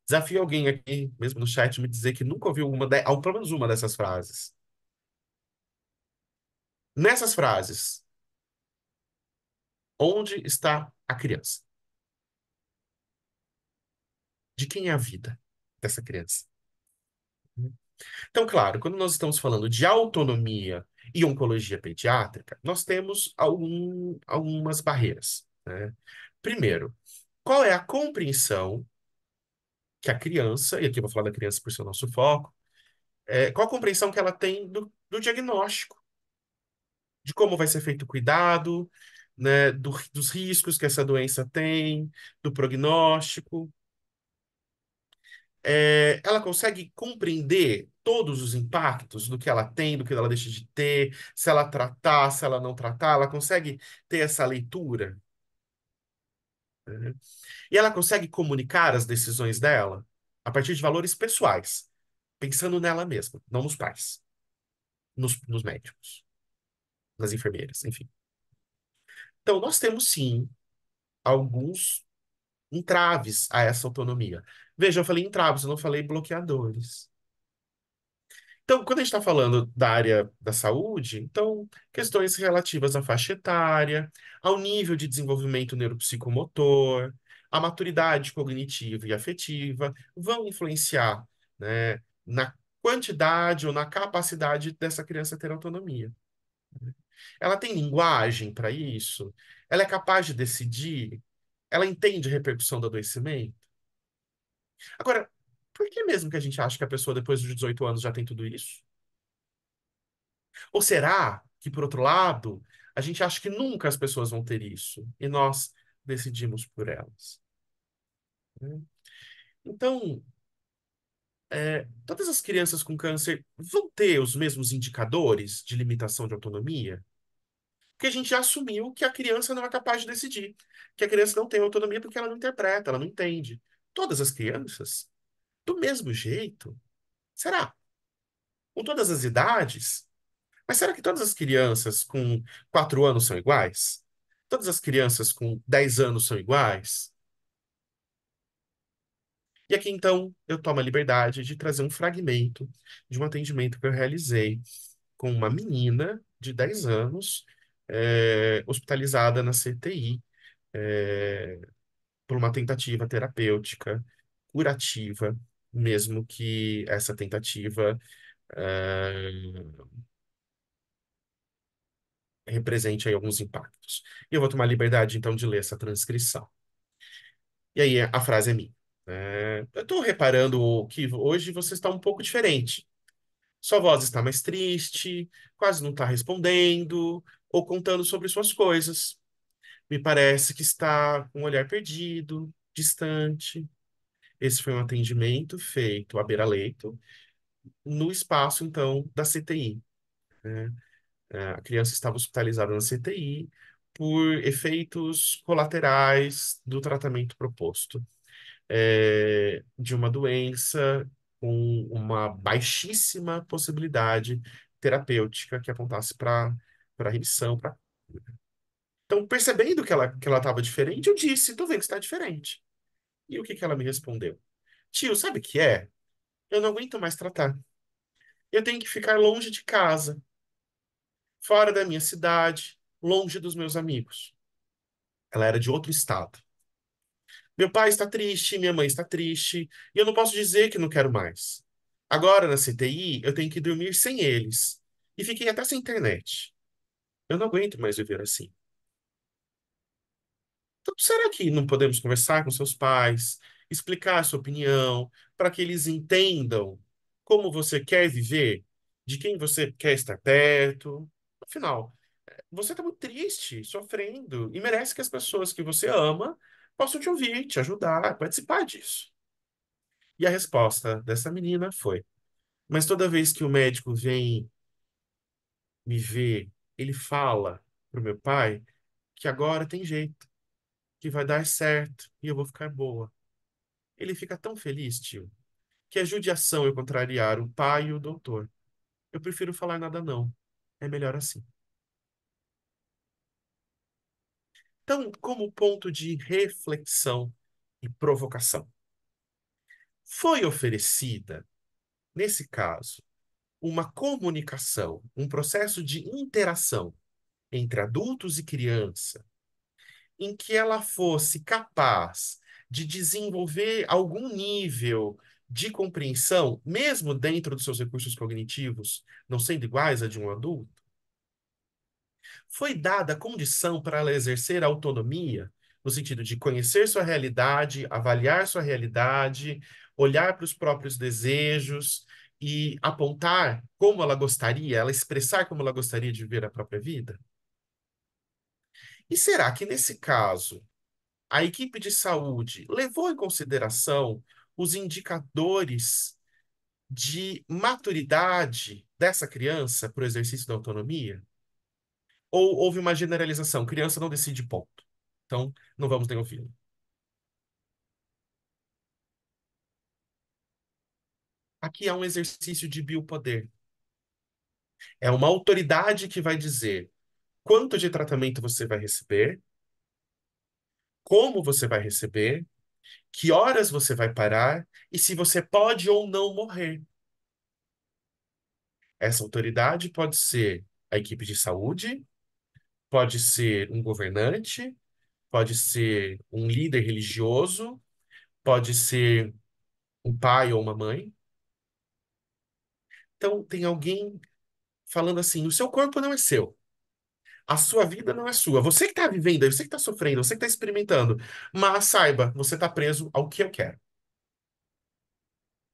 Desafio alguém aqui, mesmo no chat, me dizer que nunca ouviu pelo menos uma dessas frases. Nessas frases, onde está a criança? De quem é a vida dessa criança? Então, claro, quando nós estamos falando de autonomia e oncologia pediátrica, nós temos algumas barreiras, né? Primeiro, qual é a compreensão que a criança, e aqui eu vou falar da criança por ser o nosso foco, qual a compreensão que ela tem do diagnóstico, de como vai ser feito o cuidado, né, dos riscos que essa doença tem, do prognóstico. Ela consegue compreender todos os impactos do que ela tem, do que ela deixa de ter, se ela tratar, se ela não tratar, ela consegue ter essa leitura, né? E ela consegue comunicar as decisões dela a partir de valores pessoais, pensando nela mesma, não nos pais, nos médicos, nas enfermeiras, enfim. Então, nós temos sim alguns entraves a essa autonomia. Veja, eu falei entraves, eu não falei bloqueadores. Então, quando a gente está falando da área da saúde, então, questões relativas à faixa etária, ao nível de desenvolvimento neuropsicomotor, à maturidade cognitiva e afetiva, vão influenciar, né, na quantidade ou na capacidade dessa criança ter autonomia. Ela tem linguagem para isso? Ela é capaz de decidir? Ela entende a repercussão do adoecimento? Agora, por que mesmo que a gente acha que a pessoa depois dos 18 anos já tem tudo isso? Ou será que, por outro lado, a gente acha que nunca as pessoas vão ter isso e nós decidimos por elas, né? Então, todas as crianças com câncer vão ter os mesmos indicadores de limitação de autonomia? Porque a gente já assumiu que a criança não é capaz de decidir, que a criança não tem autonomia porque ela não interpreta, ela não entende. Todas as crianças, do mesmo jeito? Será? Com todas as idades? Mas será que todas as crianças com 4 anos são iguais? Todas as crianças com 10 anos são iguais? E aqui, então, eu tomo a liberdade de trazer um fragmento de um atendimento que eu realizei com uma menina de 10 anos, hospitalizada na CTI, eh, por uma tentativa terapêutica curativa, mesmo que essa tentativa eh, represente aí alguns impactos. E eu vou tomar a liberdade, então, de ler essa transcrição. E aí a frase é minha. Eu estou reparando que hoje você está um pouco diferente. Sua voz está mais triste, quase não está respondendo ou contando sobre suas coisas. Me parece que está com um olhar perdido, distante. Esse foi um atendimento feito à beira-leito, no espaço, então, da CTI, né? A criança estava hospitalizada na CTI por efeitos colaterais do tratamento proposto, de uma doença com uma baixíssima possibilidade terapêutica que apontasse para remissão. Então, percebendo que ela estava diferente, eu disse: tô vendo que está diferente. E o que que ela me respondeu? Tio, sabe o que é? Eu não aguento mais tratar. Eu tenho que ficar longe de casa, fora da minha cidade, longe dos meus amigos. Ela era de outro estado. Meu pai está triste, minha mãe está triste, e eu não posso dizer que não quero mais. Agora, na CTI, eu tenho que dormir sem eles. E fiquei até sem internet. Eu não aguento mais viver assim. Então, será que não podemos conversar com seus pais, explicar a sua opinião, para que eles entendam como você quer viver, de quem você quer estar perto? Afinal, você está muito triste, sofrendo, e merece que as pessoas que você ama possam te ouvir, te ajudar, participar disso. E a resposta dessa menina foi: mas toda vez que o médico vem me ver, ele fala pro meu pai que agora tem jeito, que vai dar certo e eu vou ficar boa. Ele fica tão feliz, tio, que é judiação eu contrariar o pai e o doutor. Eu prefiro falar nada não. É melhor assim. Então, como ponto de reflexão e provocação, foi oferecida, nesse caso, uma comunicação, um processo de interação entre adultos e criança, em que ela fosse capaz de desenvolver algum nível de compreensão, mesmo dentro dos seus recursos cognitivos, não sendo iguais a de um adulto, foi dada a condição para ela exercer autonomia, no sentido de conhecer sua realidade, avaliar sua realidade, olhar para os próprios desejos e apontar como ela gostaria, ela expressar como ela gostaria de viver a própria vida? E será que, nesse caso, a equipe de saúde levou em consideração os indicadores de maturidade dessa criança para o exercício da autonomia? Ou houve uma generalização? Criança não decide, ponto. Então, não vamos nem ouvi-lo. Aqui há um exercício de biopoder. É uma autoridade que vai dizer quanto de tratamento você vai receber, como você vai receber, que horas você vai parar e se você pode ou não morrer. Essa autoridade pode ser a equipe de saúde, pode ser um governante, pode ser um líder religioso, pode ser um pai ou uma mãe. Então, tem alguém falando assim: o seu corpo não é seu, a sua vida não é sua. Você que está vivendo, você que está sofrendo, você que está experimentando, mas saiba, você está preso ao que eu quero.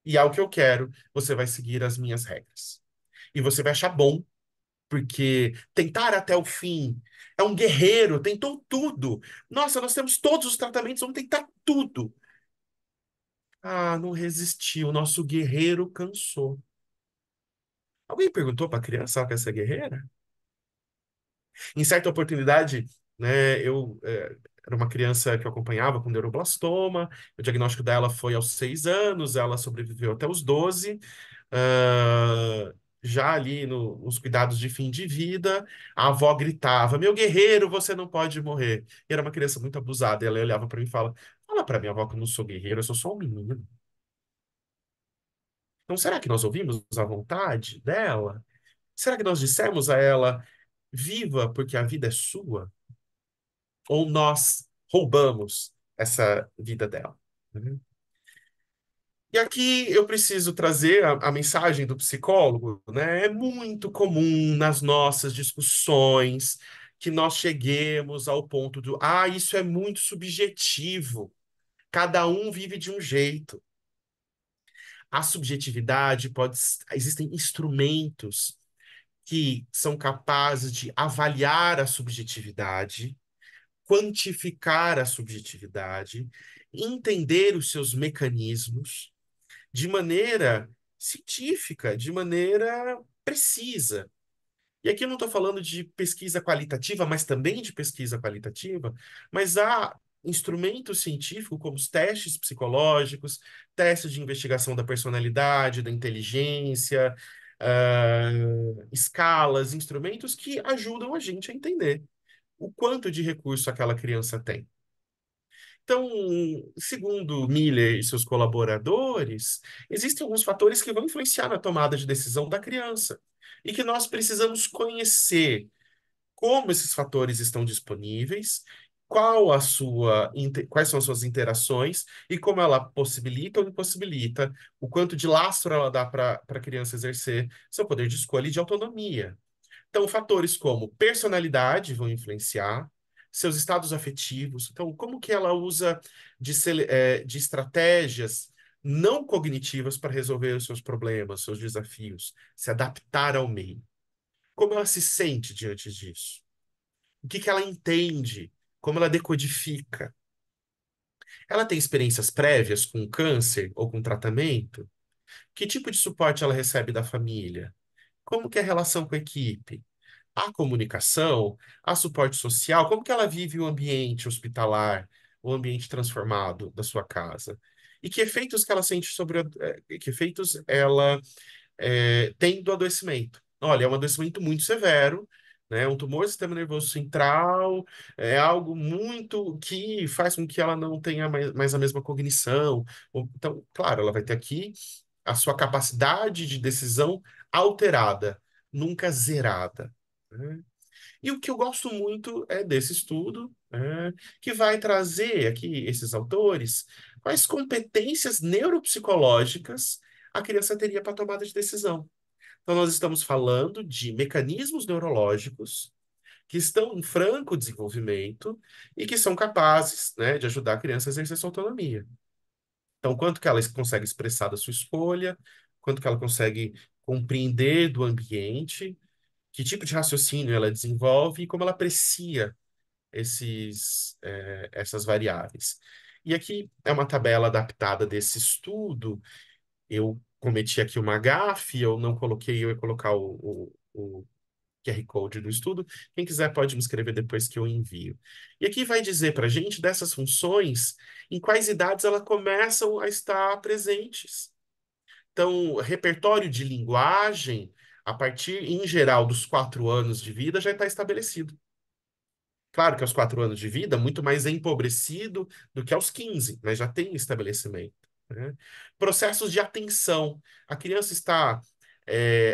E ao que eu quero, você vai seguir as minhas regras. E você vai achar bom, porque tentar até o fim é um guerreiro, tentou tudo. Nossa, nós temos todos os tratamentos, vamos tentar tudo. Ah, não resistiu, nosso guerreiro cansou. Alguém perguntou para a criança se ela quer ser guerreira? Em certa oportunidade, né, era uma criança que eu acompanhava com neuroblastoma, o diagnóstico dela foi aos 6 anos, ela sobreviveu até os 12. já ali nos cuidados de fim de vida, a avó gritava: Meu guerreiro, você não pode morrer. E era uma criança muito abusada. E ela olhava para mim e fala: Fala para minha avó que eu não sou guerreiro, eu sou só um menino. Então, será que nós ouvimos a vontade dela? Será que nós dissemos a ela: Viva porque a vida é sua? Ou nós roubamos essa vida dela? Né? E aqui eu preciso trazer a mensagem do psicólogo, né? É muito comum nas nossas discussões que nós cheguemos ao ponto do, isso é muito subjetivo. Cada um vive de um jeito. A subjetividade existem instrumentos que são capazes de avaliar a subjetividade, quantificar a subjetividade, entender os seus mecanismos de maneira científica, de maneira precisa. E aqui eu não estou falando de pesquisa qualitativa, mas também de pesquisa qualitativa, mas há instrumentos científicos como os testes psicológicos, testes de investigação da personalidade, da inteligência, escalas, instrumentos que ajudam a gente a entender o quanto de recurso aquela criança tem. Então, segundo Miller e seus colaboradores, existem alguns fatores que vão influenciar na tomada de decisão da criança e que nós precisamos conhecer como esses fatores estão disponíveis, quais são as suas interações e como ela possibilita ou impossibilita, o quanto de lastro ela dá para a criança exercer seu poder de escolha e de autonomia. Então, fatores como personalidade vão influenciar, seus estados afetivos. Então, como que ela usa de estratégias não cognitivas para resolver os seus problemas, seus desafios, se adaptar ao meio. Como ela se sente diante disso? O que que ela entende? Como ela decodifica? Ela tem experiências prévias com câncer ou com tratamento? Que tipo de suporte ela recebe da família? Como que é a relação com a equipe? A comunicação, a suporte social, como que ela vive o ambiente hospitalar, o ambiente transformado da sua casa? E que efeitos que ela sente que efeitos ela tem do adoecimento? Olha, é um adoecimento muito severo, né? Um tumor do sistema nervoso central, é algo muito que faz com que ela não tenha mais a mesma cognição. Então, claro, ela vai ter aqui a sua capacidade de decisão alterada, nunca zerada. Né? E o que eu gosto muito é desse estudo, que vai trazer aqui esses autores quais competências neuropsicológicas a criança teria para tomada de decisão. Então, nós estamos falando de mecanismos neurológicos que estão em franco desenvolvimento e que são capazes, né, de ajudar a criança a exercer sua autonomia. Então, quanto que ela consegue expressar da sua escolha, quanto que ela consegue compreender do ambiente, que tipo de raciocínio ela desenvolve e como ela aprecia essas variáveis. E aqui é uma tabela adaptada desse estudo. Eu cometi aqui uma gafe, eu não coloquei, eu ia colocar o QR Code do estudo. Quem quiser pode me escrever depois que eu envio. E aqui vai dizer para a gente dessas funções, em quais idades elas começam a estar presentes. Então, repertório de linguagem, a partir, em geral, dos 4 anos de vida, já está estabelecido. Claro que aos 4 anos de vida, muito mais empobrecido do que aos 15, mas já tem estabelecimento. Né? Processos de atenção. A criança está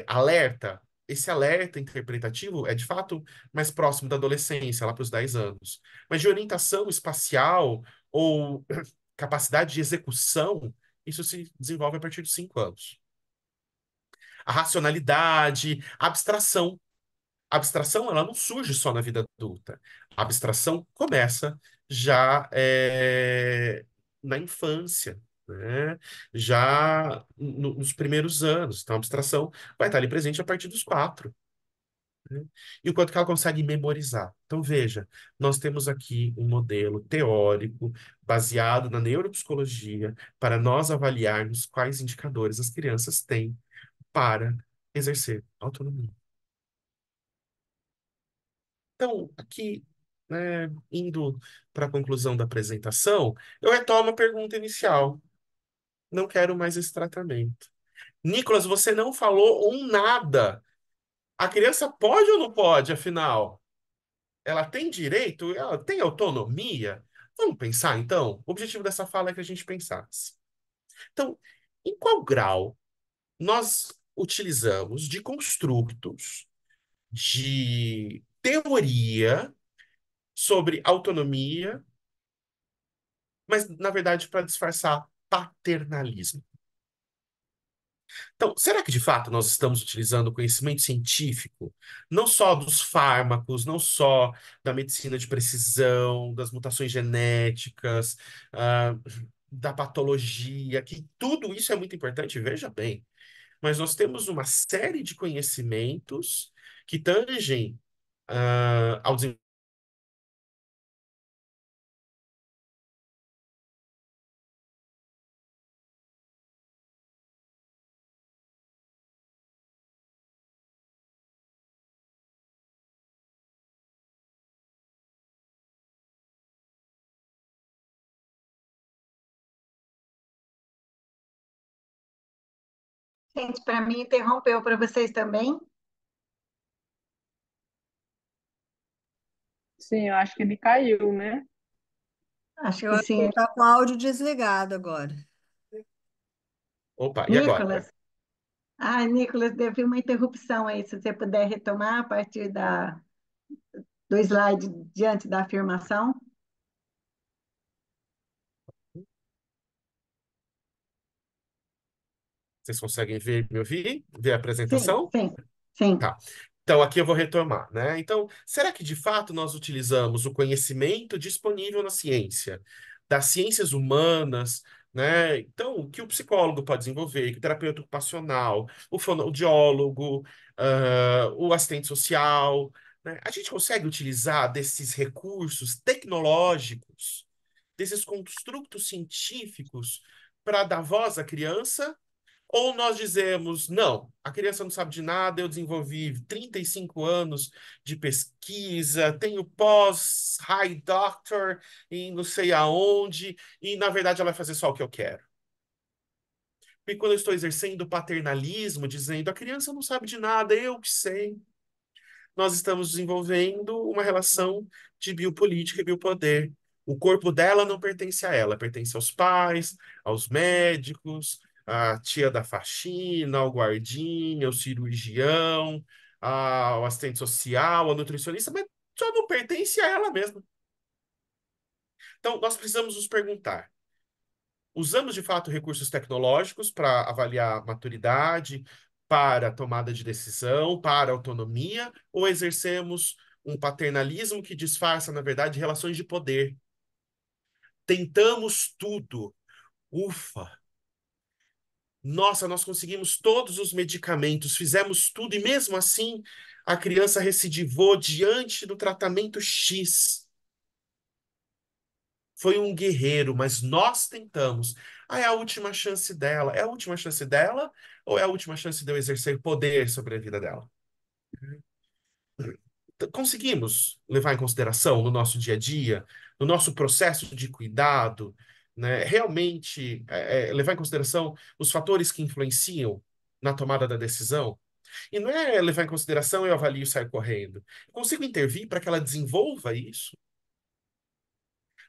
alerta. Esse alerta interpretativo é, de fato, mais próximo da adolescência, lá para os 10 anos. Mas de orientação espacial ou capacidade de execução, isso se desenvolve a partir dos 5 anos. A racionalidade, a abstração. A abstração, ela não surge só na vida adulta. A abstração começa já na infância, né? Já nos primeiros anos. Então, a abstração vai estar ali presente a partir dos 4. Né? E o quanto que ela consegue memorizar. Então, veja, nós temos aqui um modelo teórico baseado na neuropsicologia para nós avaliarmos quais indicadores as crianças têm para exercer autonomia. Então, aqui, né, indo para a conclusão da apresentação, eu retomo a pergunta inicial. Não quero mais esse tratamento. Nicolas, você não falou um nada. A criança pode ou não pode, afinal? Ela tem direito? Ela tem autonomia? Vamos pensar, então? O objetivo dessa fala é que a gente pensasse. Então, em qual grau nós utilizamos de construtos, de teoria sobre autonomia, mas, na verdade, para disfarçar paternalismo? Então, será que de fato nós estamos utilizando o conhecimento científico, não só dos fármacos, não só da medicina de precisão, das mutações genéticas, ah, da patologia, que tudo isso é muito importante, veja bem, mas nós temos uma série de conhecimentos que tangem ao desenvolvimento. Gente, para mim, interrompeu para vocês também? Sim, eu acho que ele caiu, né? Acho Eu que acho que ele sim. está com o áudio desligado agora. Opa, e agora? Nicolas? Ah, Nicolas, teve uma interrupção aí. Se você puder retomar a partir do slide diante da afirmação. Vocês conseguem ver, me ouvir? Ver a Sim, apresentação? sim, sim. Tá. Então, aqui eu vou retomar, né? Então, será que de fato nós utilizamos o conhecimento disponível na ciência, das ciências humanas, né? Então, o que o psicólogo pode desenvolver, que o terapeuta ocupacional, o fonoaudiólogo, o assistente social, né? A gente consegue utilizar desses recursos tecnológicos, desses construtos científicos, para dar voz à criança? Ou nós dizemos, não, a criança não sabe de nada, eu desenvolvi 35 anos de pesquisa, tenho pós-high doctor em não sei aonde, e na verdade ela vai fazer só o que eu quero. E quando eu estou exercendo paternalismo, dizendo, a criança não sabe de nada, eu que sei, nós estamos desenvolvendo uma relação de biopolítica e biopoder. O corpo dela não pertence a ela, pertence aos pais, aos médicos, à tia da faxina, ao guardinha, ao cirurgião, ao assistente social, ao nutricionista, mas só não pertence a ela mesma. Então, nós precisamos nos perguntar: usamos de fato recursos tecnológicos para avaliar maturidade, para tomada de decisão, para autonomia, ou exercemos um paternalismo que disfarça, na verdade, relações de poder? Tentamos tudo. Ufa! Nossa, nós conseguimos todos os medicamentos, fizemos tudo, e mesmo assim a criança recidivou diante do tratamento X. Foi um guerreiro, mas nós tentamos. Ah, é a última chance dela. É a última chance dela ou é a última chance de eu exercer poder sobre a vida dela? Conseguimos levar em consideração no nosso dia a dia, no nosso processo de cuidado, né, realmente levar em consideração os fatores que influenciam na tomada da decisão? E não é levar em consideração eu avalio e saio correndo. Eu consigo intervir para que ela desenvolva isso?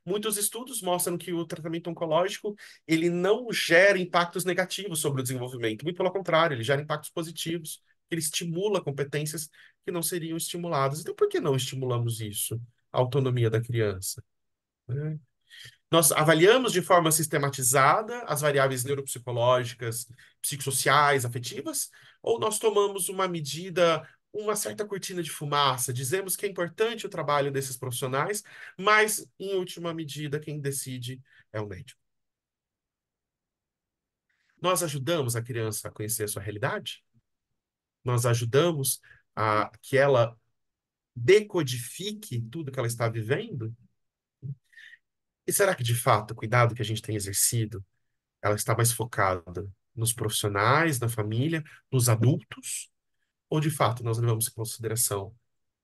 Muitos estudos mostram que o tratamento oncológico ele não gera impactos negativos sobre o desenvolvimento, muito pelo contrário, ele gera impactos positivos. Ele estimula competências que não seriam estimuladas. Então, por que não estimulamos isso? A autonomia da criança, né? Nós avaliamos de forma sistematizada as variáveis neuropsicológicas, psicossociais, afetivas, ou nós tomamos uma medida, uma certa cortina de fumaça, dizemos que é importante o trabalho desses profissionais, mas, em última medida, quem decide é o médico. Nós ajudamos a criança a conhecer a sua realidade? Nós ajudamos a que ela decodifique tudo que ela está vivendo? E será que, de fato, o cuidado que a gente tem exercido ela está mais focada nos profissionais, na família, nos adultos, ou de fato nós levamos em consideração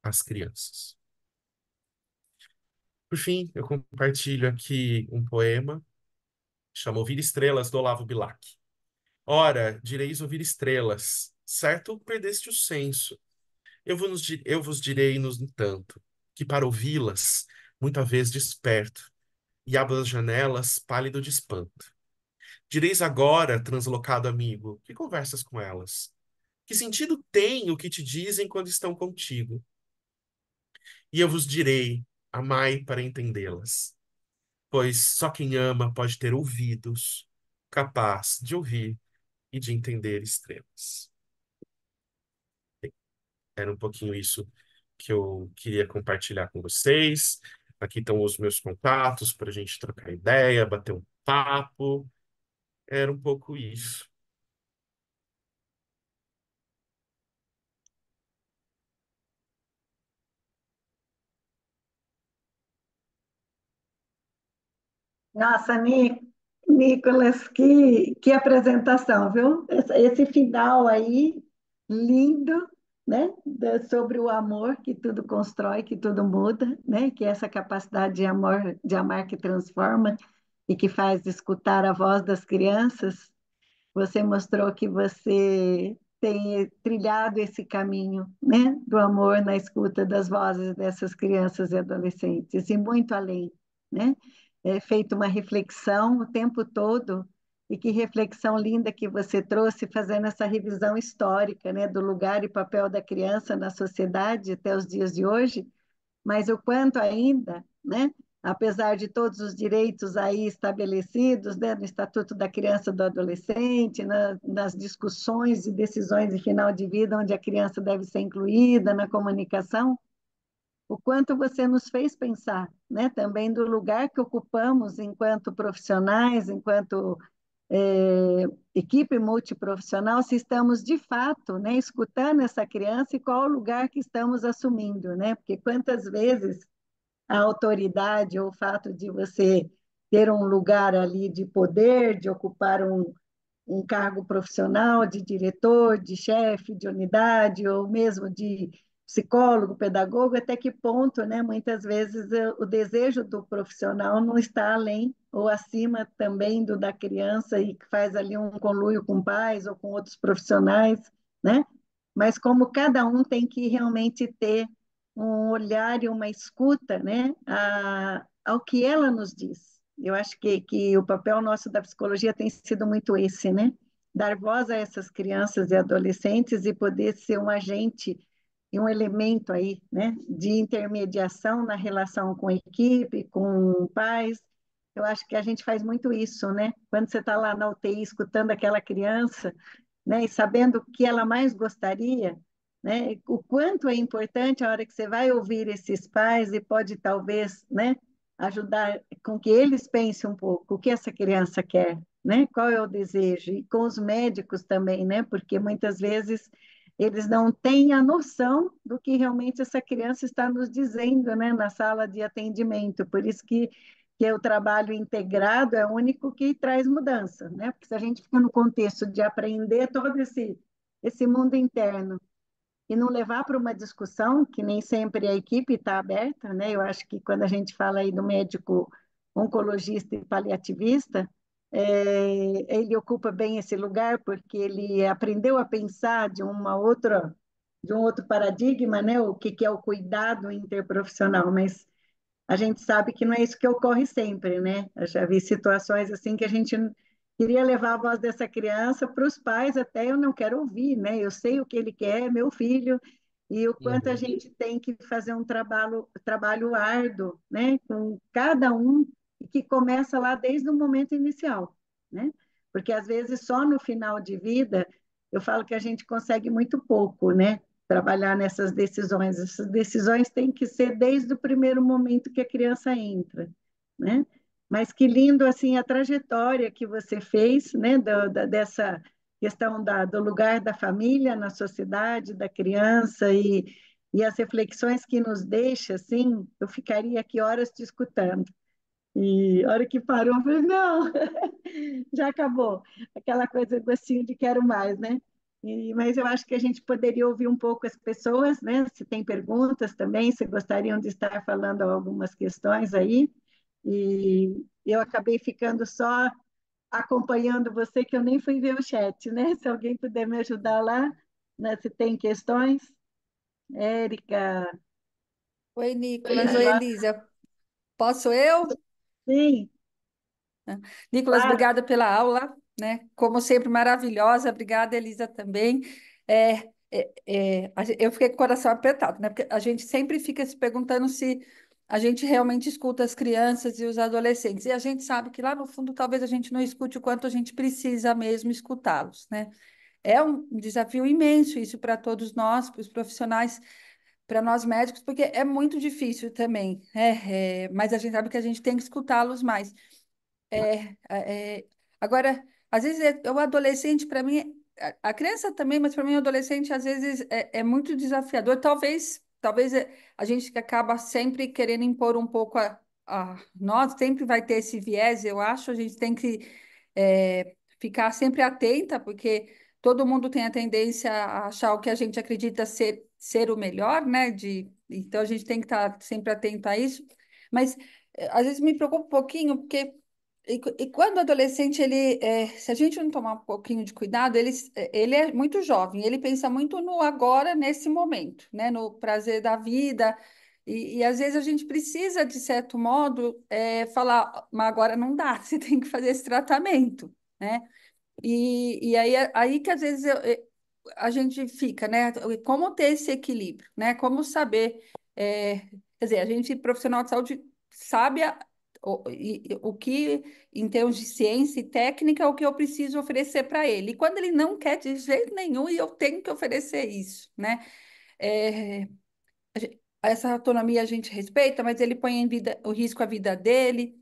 as crianças? Por fim, eu compartilho aqui um poema chamado Ouvir Estrelas, do Olavo Bilac. Ora, direis ouvir estrelas, certo perdeste o senso. Eu vos direi, no entanto, que para ouvi-las, muita vez desperto, e abro as janelas, pálido de espanto. Direis agora, translocado amigo, que conversas com elas? Que sentido tem o que te dizem quando estão contigo? E eu vos direi, amai para entendê-las, pois só quem ama pode ter ouvidos capaz de ouvir e de entender estrelas. Era um pouquinho isso que eu queria compartilhar com vocês. Aqui estão os meus contatos para a gente trocar ideia, bater um papo. Era um pouco isso. Nossa, Nicolas, que apresentação, viu? Esse final aí, lindo, né? Sobre o amor que tudo constrói, que tudo muda, né? Que é essa capacidade de amor, de amar que transforma e que faz escutar a voz das crianças. Você mostrou que você tem trilhado esse caminho, né, do amor na escuta das vozes dessas crianças e adolescentes, e muito além, né? É feito uma reflexão o tempo todo, e que reflexão linda que você trouxe, fazendo essa revisão histórica, né, do lugar e papel da criança na sociedade até os dias de hoje, mas o quanto ainda, né, apesar de todos os direitos aí estabelecidos, né, no Estatuto da Criança e do Adolescente, nas discussões e decisões de final de vida, onde a criança deve ser incluída na comunicação, o quanto você nos fez pensar, né, também do lugar que ocupamos enquanto profissionais, enquanto equipe multiprofissional, se estamos de fato, né, escutando essa criança e qual o lugar que estamos assumindo, né? Porque quantas vezes a autoridade ou o fato de você ter um lugar ali de poder, de ocupar um cargo profissional de diretor, de chefe de unidade, ou mesmo de psicólogo, pedagogo, até que ponto, né, muitas vezes o desejo do profissional não está além ou acima também do da criança e que faz ali um conluio com pais ou com outros profissionais, né? Mas como cada um tem que realmente ter um olhar e uma escuta, né, ao que ela nos diz. Eu acho que o papel nosso da psicologia tem sido muito esse, né? Dar voz a essas crianças e adolescentes e poder ser um agente e um elemento aí, né, de intermediação na relação com a equipe, com pais. Eu acho que a gente faz muito isso, né? Quando você está lá na UTI escutando aquela criança, né, e sabendo o que ela mais gostaria, né, o quanto é importante a hora que você vai ouvir esses pais e pode talvez, né, ajudar com que eles pensem um pouco o que essa criança quer, né, qual é o desejo, e com os médicos também, né, porque muitas vezes eles não têm a noção do que realmente essa criança está nos dizendo, né, na sala de atendimento. Por isso que o trabalho integrado é o único que traz mudança, né? Porque se a gente fica no contexto de aprender todo esse mundo interno e não levar para uma discussão, que nem sempre a equipe está aberta, né? Eu acho que quando a gente fala aí do médico oncologista e paliativista, ele ocupa bem esse lugar porque ele aprendeu a pensar de um outro paradigma, né? O que é o cuidado interprofissional, mas a gente sabe que não é isso que ocorre sempre, né? Eu já vi situações assim que a gente queria levar a voz dessa criança para os pais, até eu não quero ouvir, né? Eu sei o que ele quer, meu filho, e o quanto a Uhum. gente tem que fazer um trabalho árduo, né? Com cada um, e que começa lá desde o momento inicial, né? Porque às vezes só no final de vida eu falo que a gente consegue muito pouco, né? Trabalhar nessas decisões. Essas decisões têm que ser desde o primeiro momento que a criança entra, né? Mas que lindo assim a trajetória que você fez, né? Dessa questão do lugar da família na sociedade, da criança e as reflexões que nos deixa, assim, eu ficaria aqui horas te escutando. E a hora que parou, eu falei, não, já acabou. Aquela coisa, gostinho de quero mais, né? Mas eu acho que a gente poderia ouvir um pouco as pessoas, né? Se tem perguntas também, se gostariam de estar falando algumas questões aí. E eu acabei ficando só acompanhando você, que eu nem fui ver o chat, né? Se alguém puder me ajudar lá, né? Se tem questões. Érica, Oi, Nicolas. Oi, Elisa. Posso eu? sim, Nicolas, claro. obrigada pela aula, né? Como sempre, maravilhosa. Obrigada, Elisa, também. Eu fiquei com o coração apertado, né? Porque a gente sempre fica se perguntando se a gente realmente escuta as crianças e os adolescentes. E a gente sabe que lá no fundo talvez a gente não escute o quanto a gente precisa mesmo escutá-los, né? É um desafio imenso isso para todos nós, para os profissionais, para nós médicos, porque é muito difícil também, mas a gente sabe que a gente tem que escutá-los mais. Agora, às vezes o adolescente, para mim, a criança também, mas para mim o adolescente às vezes é muito desafiador. Talvez a gente que acaba sempre querendo impor um pouco nós sempre vai ter esse viés, eu acho, a gente tem que ficar sempre atenta, porque todo mundo tem a tendência a achar o que a gente acredita ser o melhor, né? Então a gente tem que estar sempre atento a isso. Mas às vezes me preocupa um pouquinho, porque quando o adolescente, se a gente não tomar um pouquinho de cuidado, ele é muito jovem, ele pensa muito no agora, nesse momento, né? No prazer da vida. E às vezes a gente precisa, de certo modo, falar, mas agora não dá, você tem que fazer esse tratamento, né? E aí, aí que às vezes a gente fica, né? Como ter esse equilíbrio, né? Como saber, quer dizer, a gente, profissional de saúde, sabe o que, em termos de ciência e técnica, o que eu preciso oferecer para ele. E quando ele não quer de jeito nenhum, e eu tenho que oferecer isso, né? É, essa autonomia a gente respeita, mas ele põe o risco a vida dele.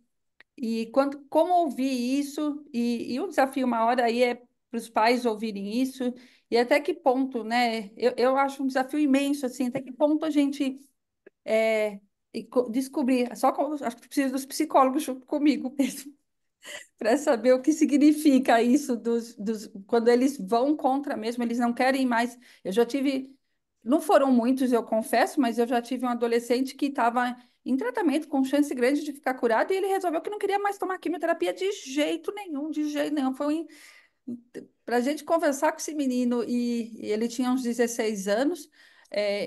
E como ouvir isso, e o desafio maior aí é para os pais ouvirem isso, e até que ponto, né? Eu acho um desafio imenso, assim, até que ponto a gente descobrir, acho que preciso dos psicólogos junto comigo mesmo, para saber o que significa isso quando eles vão contra mesmo, eles não querem mais. Eu já tive, não foram muitos, eu confesso, mas eu já tive um adolescente que estava em tratamento com chance grande de ficar curado e ele resolveu que não queria mais tomar quimioterapia de jeito nenhum, de jeito nenhum. Foi para a gente conversar com esse menino e ele tinha uns 16 anos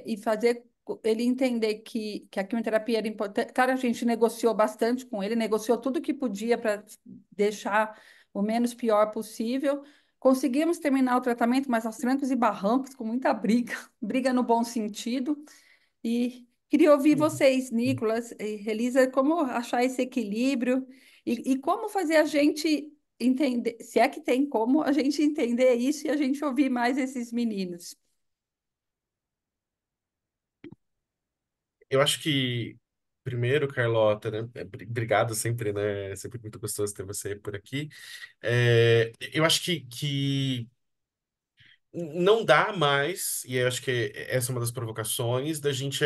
e fazer ele entender que a quimioterapia era importante. Cara, a gente negociou bastante com ele, negociou tudo que podia para deixar o menos pior possível. Conseguimos terminar o tratamento, mas aos trancos e barrancos, com muita briga, briga no bom sentido. E queria ouvir vocês, Nicolas e Elisa, como achar esse equilíbrio e como fazer a gente entender, se é que tem como a gente entender isso e a gente ouvir mais esses meninos. Eu acho que, primeiro, Carlota, né? Obrigado sempre, né? É sempre muito gostoso ter você por aqui. Eu acho que não dá mais, e eu acho que essa é uma das provocações, da gente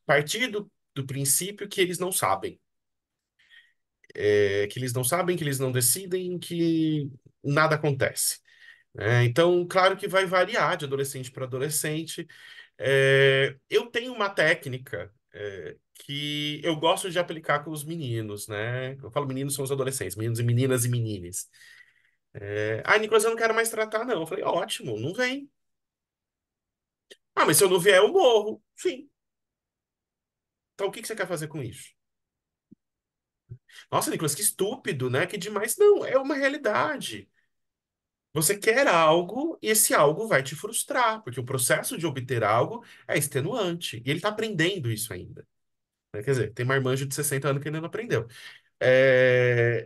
partir do princípio que eles não sabem. Que eles não sabem, que eles não decidem, que nada acontece. Então, claro que vai variar de adolescente para adolescente. Eu tenho uma técnica que eu gosto de aplicar com os meninos, né? Eu falo meninos são os adolescentes, meninos e meninas e menines. Nicolas, eu não quero mais tratar, não. Eu falei, ótimo, não vem. Ah, mas se eu não vier, eu morro. Sim. Então, o que que você quer fazer com isso? Nossa, Nicolas, que estúpido, né? Que demais. Não, é uma realidade. Você quer algo e esse algo vai te frustrar, porque o processo de obter algo é extenuante. E ele está aprendendo isso ainda, né? Quer dizer, tem marmanjo de 60 anos que ainda não aprendeu.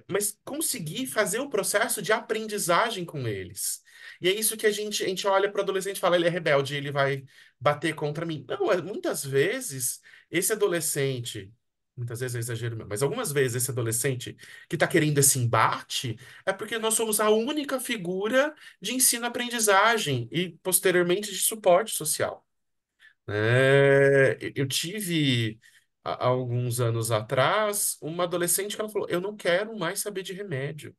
Mas conseguir fazer o processo de aprendizagem com eles. E é isso que a gente olha para o adolescente e fala, ele é rebelde, ele vai bater contra mim. Não, muitas vezes esse adolescente, muitas vezes é exagero mesmo, mas algumas vezes esse adolescente que está querendo esse embate é porque nós somos a única figura de ensino-aprendizagem e posteriormente de suporte social. Eu tive, há alguns anos atrás, uma adolescente que ela falou: Eu não quero mais saber de remédio.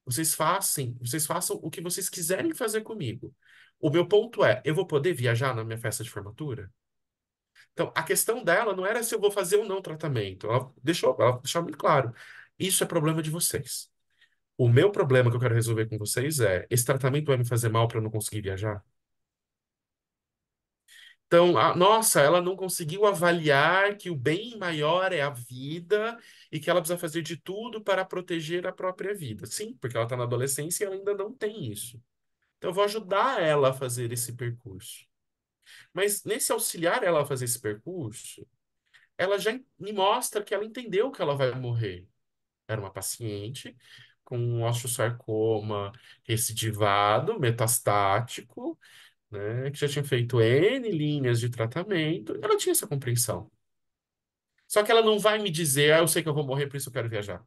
Vocês façam o que vocês quiserem fazer comigo. O meu ponto é: eu vou poder viajar na minha festa de formatura? Então, a questão dela não era se eu vou fazer ou não tratamento. Ela deixou muito claro: isso é problema de vocês. O meu problema que eu quero resolver com vocês é: esse tratamento vai me fazer mal para eu não conseguir viajar? Então, nossa, ela não conseguiu avaliar que o bem maior é a vida e que ela precisa fazer de tudo para proteger a própria vida. Sim, porque ela está na adolescência e ela ainda não tem isso. Então, eu vou ajudar ela a fazer esse percurso. Mas nesse auxiliar ela a fazer esse percurso, ela já me mostra que ela entendeu que ela vai morrer. Era uma paciente com um osteosarcoma recidivado, metastático, né, que já tinha feito N linhas de tratamento. Ela tinha essa compreensão. Só que ela não vai me dizer, eu sei que eu vou morrer, por isso eu quero viajar.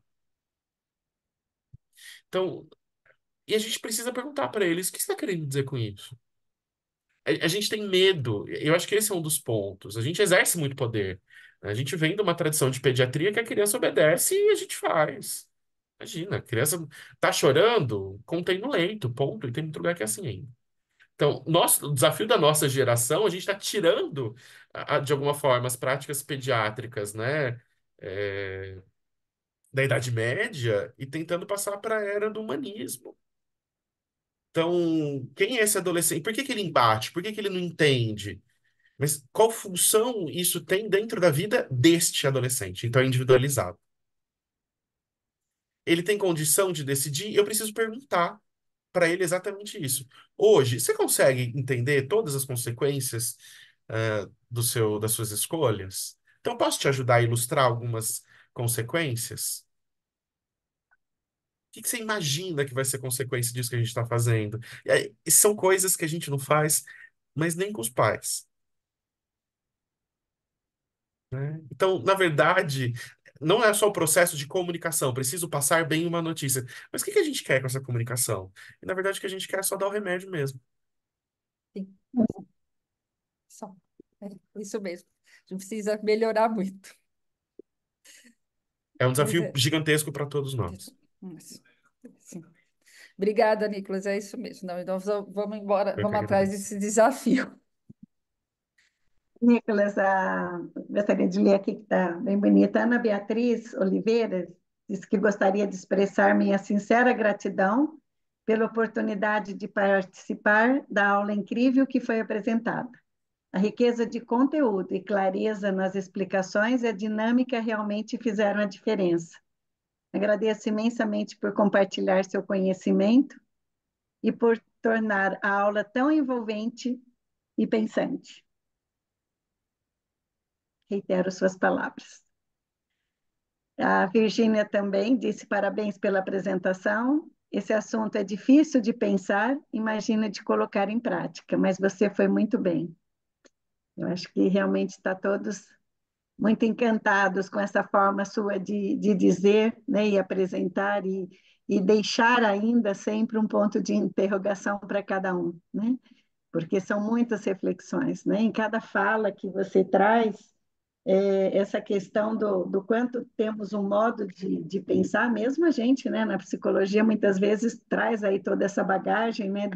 Então, e a gente precisa perguntar para eles, o que você está querendo dizer com isso? A gente tem medo. Eu acho que esse é um dos pontos. A gente exerce muito poder. A gente vem de uma tradição de pediatria que a criança obedece e a gente faz. Imagina, a criança tá chorando, contém no leito, ponto. E tem muito lugar que é assim ainda. Então, o desafio da nossa geração, a gente está tirando, de alguma forma, as práticas pediátricas, né, é, da Idade Média e tentando passar para a era do humanismo. Então, quem é esse adolescente? Por que que ele embate? Por que que ele não entende? Mas qual função isso tem dentro da vida deste adolescente? Então, é individualizado. Ele tem condição de decidir? Eu preciso perguntar para ele exatamente isso. Hoje, você consegue entender todas as consequências, das suas escolhas? Então, posso te ajudar a ilustrar algumas consequências? O que que você imagina que vai ser consequência disso que a gente está fazendo? E aí, são coisas que a gente não faz, mas nem com os pais, né? Então, na verdade, não é só o processo de comunicação, preciso passar bem uma notícia. Mas o que que a gente quer com essa comunicação? E, na verdade, o que a gente quer é só dar o remédio mesmo. Sim, só. É isso mesmo. A gente precisa melhorar muito. É um Mas desafio gigantesco para todos nós. isso, sim. Obrigada, Nicolas. É isso mesmo. Não, então vamos embora, Eu que vamos atrás agradeço. desse desafio. Nicolas, gostaria de ler aqui que está bem bonita. Ana Beatriz Oliveira disse que gostaria de expressar minha sincera gratidão pela oportunidade de participar da aula incrível que foi apresentada. A riqueza de conteúdo e clareza nas explicações e a dinâmica realmente fizeram a diferença. Agradeço imensamente por compartilhar seu conhecimento e por tornar a aula tão envolvente e pensante. Reitero suas palavras. A Virgínia também disse parabéns pela apresentação. Esse assunto é difícil de pensar, imagina de colocar em prática, mas você foi muito bem. Eu acho que realmente está todos muito encantados com essa forma sua de dizer, né, e apresentar e deixar ainda sempre um ponto de interrogação para cada um, né? Porque são muitas reflexões, né? Em cada fala que você traz, essa questão do quanto temos um modo de pensar, mesmo a gente, né, na psicologia, muitas vezes traz aí toda essa bagagem, né,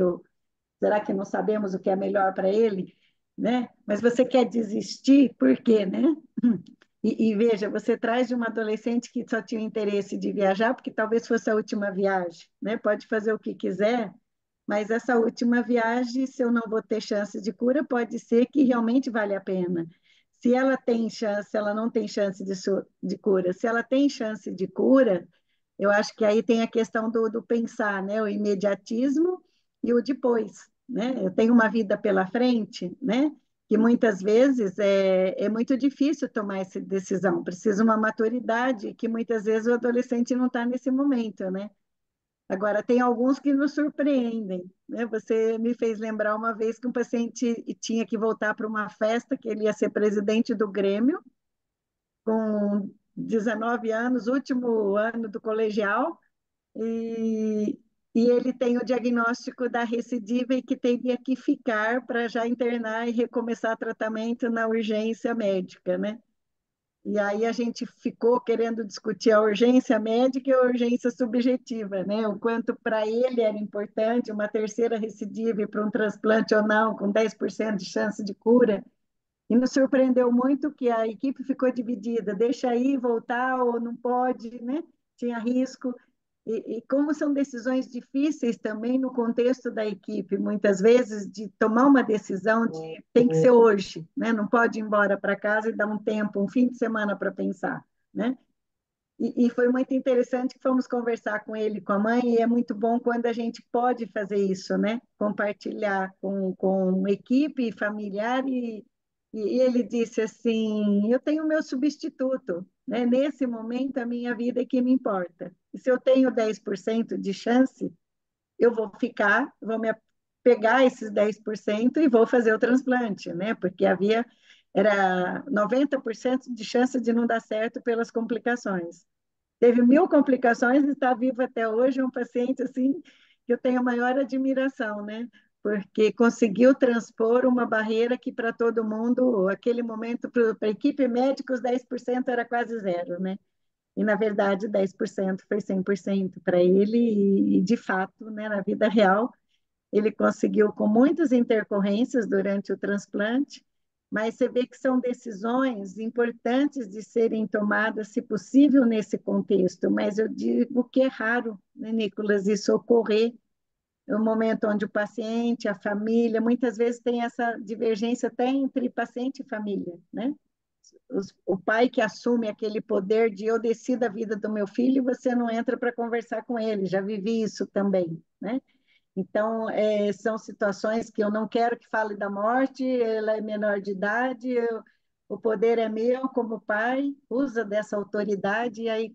será que não sabemos o que é melhor para ele, né? Mas você quer desistir, por quê, né? E veja, você traz de uma adolescente que só tinha interesse de viajar, porque talvez fosse a última viagem, né? Pode fazer o que quiser, mas essa última viagem, se eu não vou ter chance de cura, pode ser que realmente vale a pena. Se ela tem chance, ela não tem chance de cura. Se ela tem chance de cura, eu acho que aí tem a questão do pensar, né? O imediatismo e o depois, né? Eu tenho uma vida pela frente, né? Que muitas vezes é muito difícil tomar essa decisão. Precisa uma maturidade que muitas vezes o adolescente não está nesse momento, né? Agora, tem alguns que nos surpreendem, né? Você me fez lembrar uma vez que um paciente tinha que voltar para uma festa, que ele ia ser presidente do Grêmio, com 19 anos, último ano do colegial, e, e ele tem o diagnóstico da recidiva e que teria que ficar para já internar e recomeçar tratamento na urgência médica, né? E aí a gente ficou querendo discutir a urgência médica e a urgência subjetiva, né? O quanto para ele era importante uma terceira recidiva para um transplante ou não, com 10% de chance de cura. E nos surpreendeu muito que a equipe ficou dividida, deixa aí voltar ou não pode, né? Tinha risco. E como são decisões difíceis também no contexto da equipe, muitas vezes, de tomar uma decisão de tem que ser hoje, né? Não pode ir embora para casa e dar um tempo, um fim de semana para pensar, né? E foi muito interessante que fomos conversar com ele, com a mãe, e é muito bom quando a gente pode fazer isso, né? Compartilhar com equipe familiar, e ele disse assim, eu tenho meu substituto, né? Nesse momento, a minha vida é que me importa. E se eu tenho 10% de chance, eu vou ficar, vou me pegar esses 10% e vou fazer o transplante, né? Porque era 90% de chance de não dar certo pelas complicações. Teve 1000 complicações e está vivo até hoje, um paciente assim que eu tenho a maior admiração, né? Porque conseguiu transpor uma barreira que para todo mundo, aquele momento, para a equipe médica, os 10% era quase zero, né? E, na verdade, 10% foi 100% para ele, e, de fato, né, na vida real, ele conseguiu com muitas intercorrências durante o transplante, mas você vê que são decisões importantes de serem tomadas, se possível, nesse contexto, mas eu digo que é raro, né, Nicolas, isso ocorrer no momento onde o paciente, a família, muitas vezes tem essa divergência até entre paciente e família, né? O pai que assume aquele poder de eu decido a vida do meu filho e você não entra para conversar com ele, já vivi isso também, né? Então, são situações que eu não quero que fale da morte, ela é menor de idade, o poder é meu como pai, usa dessa autoridade, e aí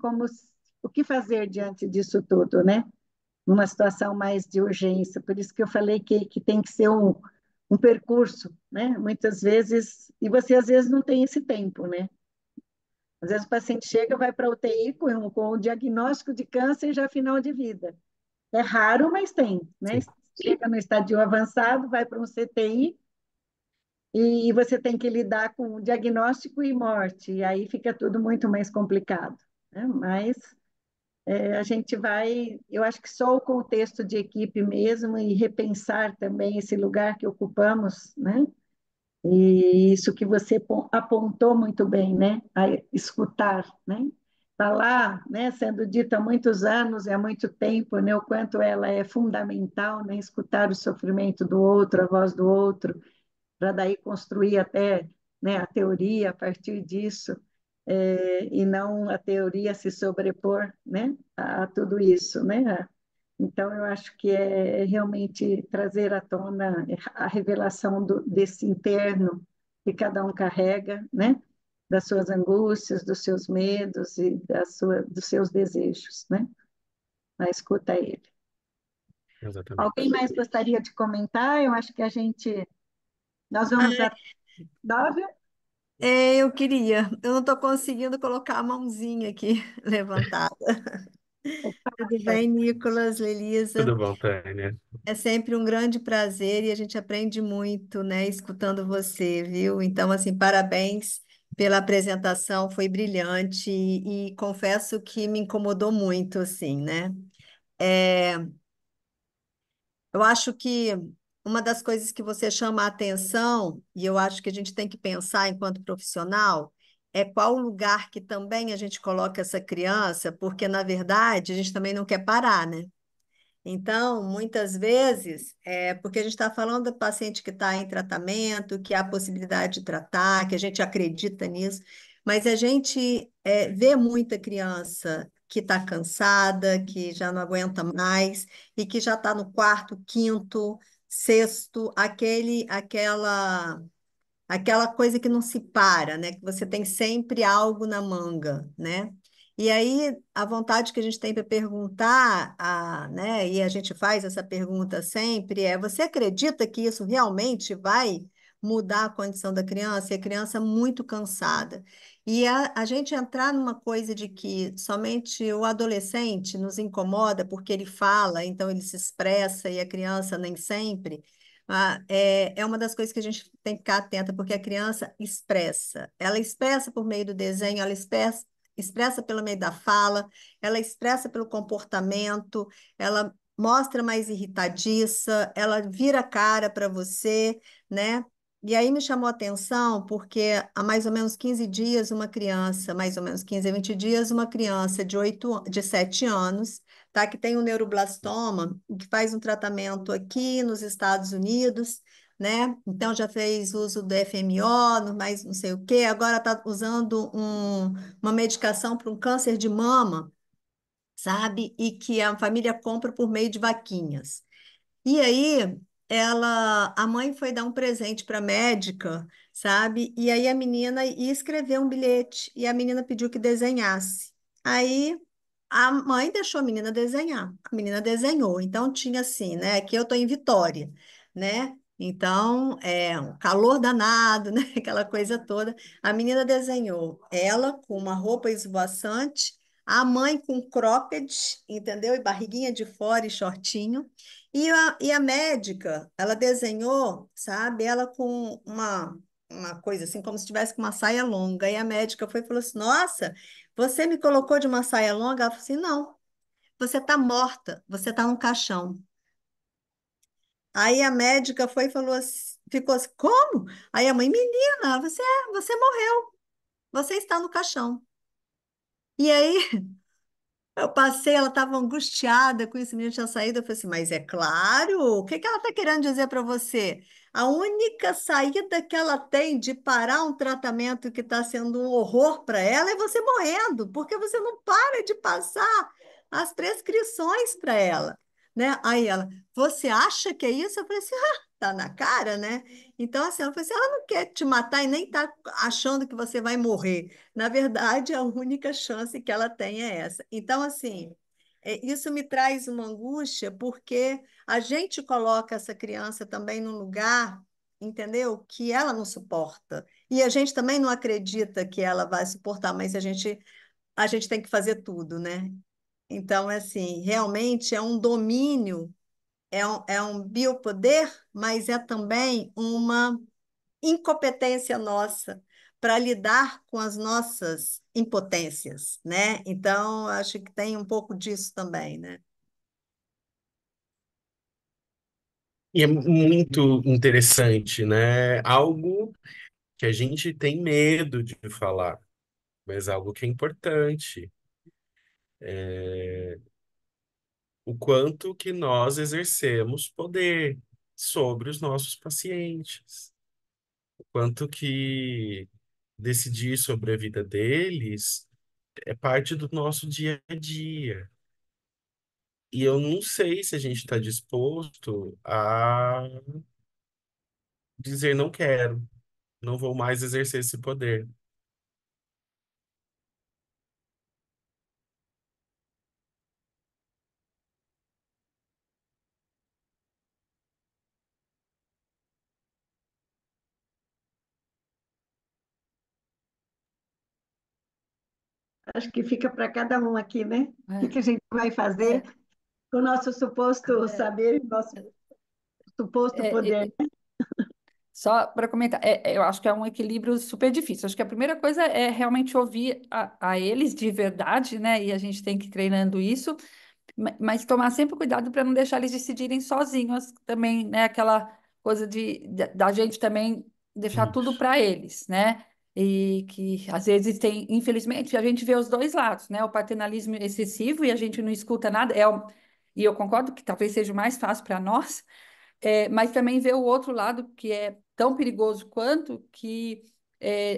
o que fazer diante disso tudo, né? Numa situação mais de urgência. Por isso que eu falei que tem que ser um percurso, né? Muitas vezes, e você às vezes não tem esse tempo, né? Às vezes o paciente chega, vai para a UTI com o diagnóstico de câncer já final de vida. É raro, mas tem, né? Sim, Chega no estadio avançado, vai para um CTI e você tem que lidar com diagnóstico e morte, e aí fica tudo muito mais complicado, né? Mas a gente vai, eu acho que só o contexto de equipe mesmo e repensar também esse lugar que ocupamos, né? E isso que você apontou muito bem, né? A escutar, né? Está lá, né, sendo dito há muitos anos e há muito tempo, né, o quanto ela é fundamental, né, escutar o sofrimento do outro, a voz do outro, para daí construir até, né, a teoria a partir disso, e não a teoria se sobrepor, né, a tudo isso, né? Então, eu acho que é realmente trazer à tona a revelação desse interno que cada um carrega, né? Das suas angústias, dos seus medos e dos seus desejos, né? A escuta a ele. exatamente. Alguém mais gostaria de comentar? Eu acho que nós vamos Ah, a Dávia. eu queria. Eu não estou conseguindo colocar a mãozinha aqui levantada. Tudo bem, Nicolas, Lelisa? Tudo bom, Tânia? É sempre um grande prazer e a gente aprende muito, né, escutando você, viu? Então, assim, parabéns pela apresentação, foi brilhante e confesso que me incomodou muito, assim, né? É, eu acho que uma das coisas que você chama a atenção, e eu acho que a gente tem que pensar enquanto profissional, é qual o lugar que também a gente coloca essa criança, porque, na verdade, a gente também não quer parar, né? Então, muitas vezes, porque a gente está falando do paciente que está em tratamento, que há a possibilidade de tratar, que a gente acredita nisso, mas a gente vê muita criança que está cansada, que já não aguenta mais e que já está no quarto, quinto, sexto, aquela coisa que não se para, né? Que você tem sempre algo na manga, né? E aí, a vontade que a gente tem para perguntar, né? E a gente faz essa pergunta sempre você acredita que isso realmente vai mudar a condição da criança? E a criança muito cansada. E a gente entrar numa coisa de que somente o adolescente nos incomoda porque ele fala, então ele se expressa e a criança nem sempre. É uma das coisas que a gente tem que ficar atenta, porque a criança expressa. Ela expressa por meio do desenho, ela expressa pelo meio da fala, ela expressa pelo comportamento, ela mostra mais irritadiça, ela vira a cara para você, né? E aí me chamou a atenção porque há mais ou menos 15 dias, uma criança, mais ou menos 15 a 20 dias, uma criança de 7 anos, tá? Que tem um neuroblastoma, que faz um tratamento aqui nos Estados Unidos, né? Então já fez uso do FMO, mais não sei o quê, agora está usando uma medicação para um câncer de mama, sabe? E que a família compra por meio de vaquinhas. E aí, a mãe foi dar um presente para a médica, sabe? E aí a menina ia escrever um bilhete e a menina pediu que desenhasse. Aí a mãe deixou a menina desenhar. A menina desenhou. Então tinha assim, né? Aqui eu estou em Vitória, né? Então, um calor danado, né? Aquela coisa toda. A menina desenhou ela com uma roupa esvoaçante, a mãe com cropped, entendeu? E barriguinha de fora e shortinho. E a médica, ela desenhou, sabe, ela com uma coisa assim, como se estivesse com uma saia longa. E a médica foi e falou assim: Nossa, você me colocou de uma saia longa? Ela falou assim: Não, você está morta, você está no caixão. Aí a médica foi e falou assim, ficou assim: Como? Aí a mãe: Menina, você morreu, você está no caixão. E aí eu passei, ela estava angustiada com isso, o menino tinha saído. Eu falei assim, mas é claro, o que que ela está querendo dizer para você? A única saída que ela tem de parar um tratamento que está sendo um horror para ela é você morrendo, porque você não para de passar as prescrições para ela, né? Aí ela, você acha que é isso? Eu falei assim, tá na cara, né? Então, assim, ela falou assim, ela não quer te matar e nem tá achando que você vai morrer. Na verdade, a única chance que ela tem é essa. Então, assim, isso me traz uma angústia, porque a gente coloca essa criança também num lugar, entendeu? Que ela não suporta. E a gente também não acredita que ela vai suportar, mas a gente tem que fazer tudo, né? Então, assim, realmente é um domínio, é um biopoder, mas é também uma incompetência nossa para lidar com as nossas impotências, né? Então, acho que tem um pouco disso também, né? E é muito interessante, né? Algo que a gente tem medo de falar, mas algo que é importante. O quanto que nós exercemos poder sobre os nossos pacientes. O quanto que decidir sobre a vida deles é parte do nosso dia a dia. E eu não sei se a gente está disposto a dizer não quero, não vou mais exercer esse poder. Acho que fica para cada um aqui, né? O que É, que a gente vai fazer é, com o nosso suposto é, saber, nosso suposto é, poder? Só para comentar, eu acho que é um equilíbrio super difícil. Acho que a primeira coisa é realmente ouvir a eles de verdade, né? E a gente tem que ir treinando isso, mas tomar sempre cuidado para não deixar eles decidirem sozinhos também, né? Aquela coisa da gente também deixar tudo Isso. para eles, né? E que às vezes tem, infelizmente, a gente vê os dois lados, né? O paternalismo excessivo e a gente não escuta nada. E eu concordo que talvez seja o mais fácil para nós, mas também vê o outro lado que é tão perigoso quanto que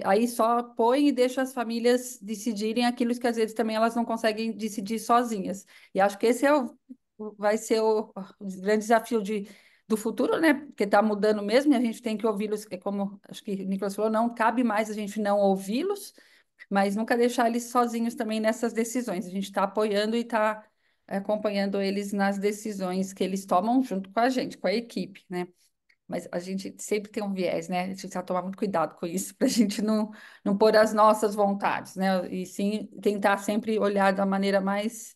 aí só põe e deixa as famílias decidirem aquilo que às vezes também elas não conseguem decidir sozinhas. E acho que esse vai ser o grande desafio do futuro, né? Porque está mudando mesmo e a gente tem que ouvi-los, como acho que o Nicolas falou, não cabe mais a gente não ouvi-los, mas nunca deixar eles sozinhos também nessas decisões. A gente está apoiando e está acompanhando eles nas decisões que eles tomam junto com a gente, com a equipe, né? Mas a gente sempre tem um viés, né? A gente precisa tomar muito cuidado com isso, para a gente não pôr as nossas vontades, né? E sim tentar sempre olhar da maneira mais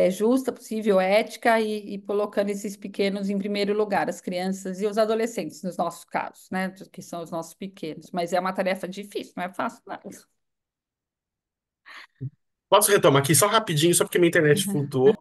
justa possível, ética, e colocando esses pequenos em primeiro lugar, as crianças e os adolescentes, nos nossos casos, né? Que são os nossos pequenos. Mas é uma tarefa difícil, não é fácil, não. Posso retomar aqui só rapidinho, só porque minha internet flutuou.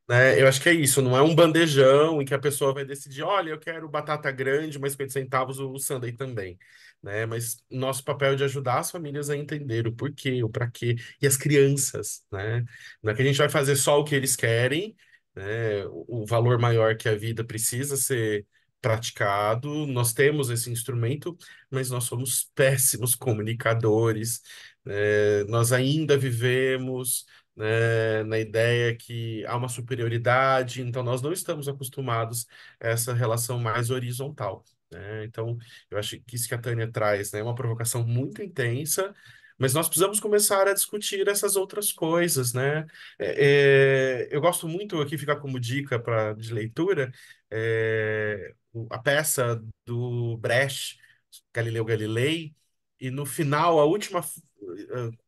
né? Eu acho que é isso, não é um bandejão em que a pessoa vai decidir, olha, eu quero batata grande, mas 50 centavos o sundae também, né? Mas nosso papel é de ajudar as famílias a entender o porquê, o para quê, e as crianças, né? Não é que a gente vai fazer só o que eles querem, né? O valor maior que a vida precisa ser praticado, nós temos esse instrumento, mas nós somos péssimos comunicadores, né? Nós ainda vivemos, né, na ideia que há uma superioridade, então nós não estamos acostumados a essa relação mais horizontal, né? Então, eu acho que isso que a Tânia traz, né, é uma provocação muito intensa, mas nós precisamos começar a discutir essas outras coisas, né? Eu gosto muito, aqui ficar como dica de leitura, a peça do Brecht, Galileu Galilei, e no final, a última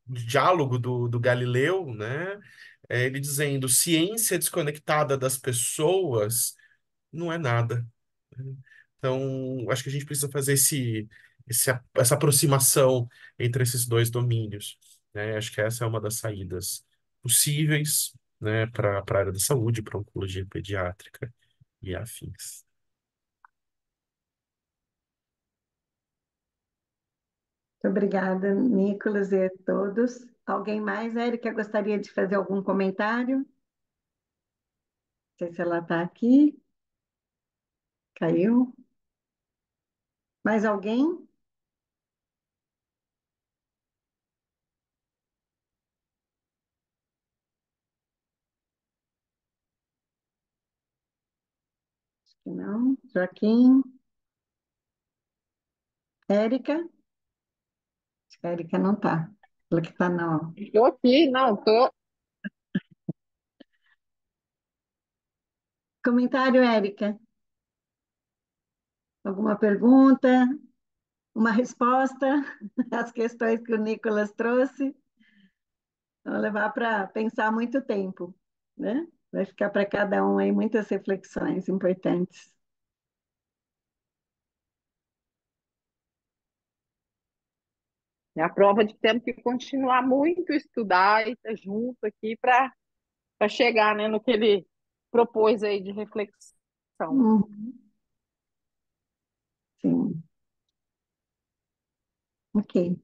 diálogo do Galileu, né? Ele dizendo: ciência desconectada das pessoas não é nada. Então, acho que a gente precisa fazer essa aproximação entre esses dois domínios, né? Acho que essa é uma das saídas possíveis, né, para a área da saúde, para a oncologia pediátrica e afins. Muito obrigada, Nicolas, e a todos. Alguém mais? Érica, gostaria de fazer algum comentário? Não sei se ela está aqui. Caiu. Mais alguém? Acho que não. Joaquim? Érica? Acho que a Érica não está. Ela que está não. Estou aqui, não, estou. Comentário, Érica? Alguma pergunta? Uma resposta às questões que o Nicolas trouxe? Vão levar para pensar muito tempo, né? Vai ficar para cada um aí muitas reflexões importantes. É a prova de que temos que continuar muito a estudar e estar junto aqui para chegar, né, no que ele propôs aí de reflexão. Sim, ok.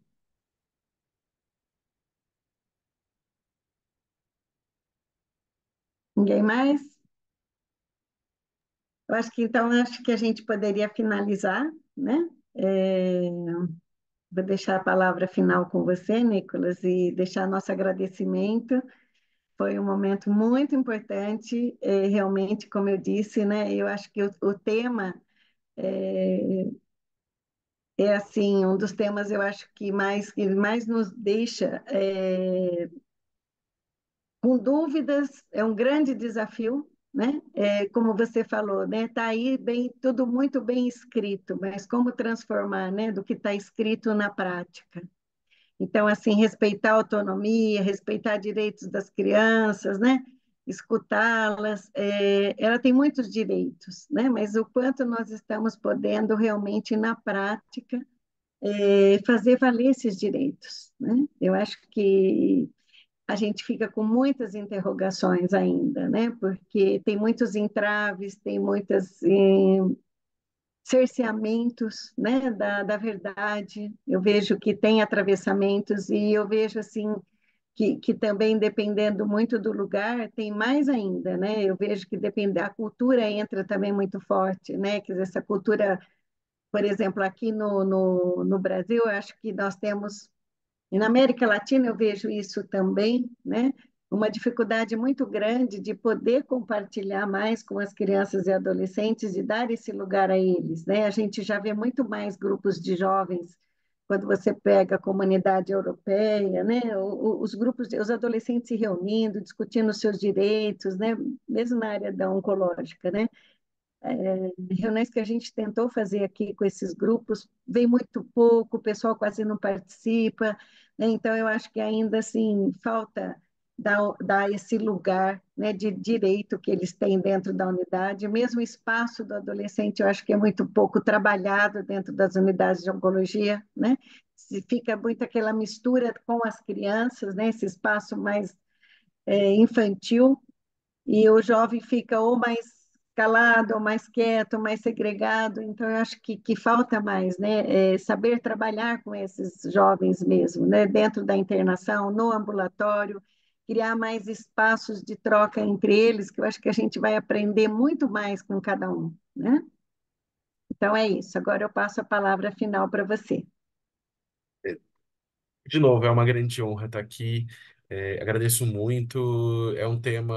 Ninguém mais? Eu acho que então acho que a gente poderia finalizar, né? Vou deixar a palavra final com você, Nicolas, e deixar nosso agradecimento. Foi um momento muito importante, realmente, como eu disse, né? Eu acho que o tema é assim um dos temas eu acho que mais nos deixa com dúvidas, é um grande desafio, né? Como você falou, né? Está aí bem, tudo muito bem escrito, mas como transformar, né? Do que está escrito na prática. Então, assim, respeitar a autonomia, respeitar direitos das crianças, né? Escutá-las, ela tem muitos direitos, né? Mas o quanto nós estamos podendo realmente na prática fazer valer esses direitos, né? Eu acho que a gente fica com muitas interrogações ainda, né? Porque tem muitos entraves, tem muitos cerceamentos, né? Da verdade. Eu vejo que tem atravessamentos e eu vejo assim que também dependendo muito do lugar tem mais ainda, né? Eu vejo que depende a cultura entra também muito forte, né? Quer dizer, essa cultura, por exemplo, aqui no Brasil, eu acho que nós temos e na América Latina eu vejo isso também, né? Uma dificuldade muito grande de poder compartilhar mais com as crianças e adolescentes e dar esse lugar a eles, né? A gente já vê muito mais grupos de jovens quando você pega a comunidade europeia, né? Os grupos, os adolescentes se reunindo, discutindo os seus direitos, né? Mesmo na área da oncológica, né? Reuniões que a gente tentou fazer aqui com esses grupos, vem muito pouco, o pessoal quase não participa, né? Então eu acho que ainda assim falta dar esse lugar, né, de direito que eles têm dentro da unidade, mesmo o espaço do adolescente eu acho que é muito pouco trabalhado dentro das unidades de oncologia, né? Se fica muito aquela mistura com as crianças, né, esse espaço mais infantil, e o jovem fica ou mais calado, ou mais quieto, ou mais segregado. Então, eu acho que falta mais, né? Saber trabalhar com esses jovens mesmo, né? Dentro da internação, no ambulatório, criar mais espaços de troca entre eles, que eu acho que a gente vai aprender muito mais com cada um, né? Então, é isso. Agora eu passo a palavra final para você. De novo, é uma grande honra estar aqui. Agradeço muito. É um tema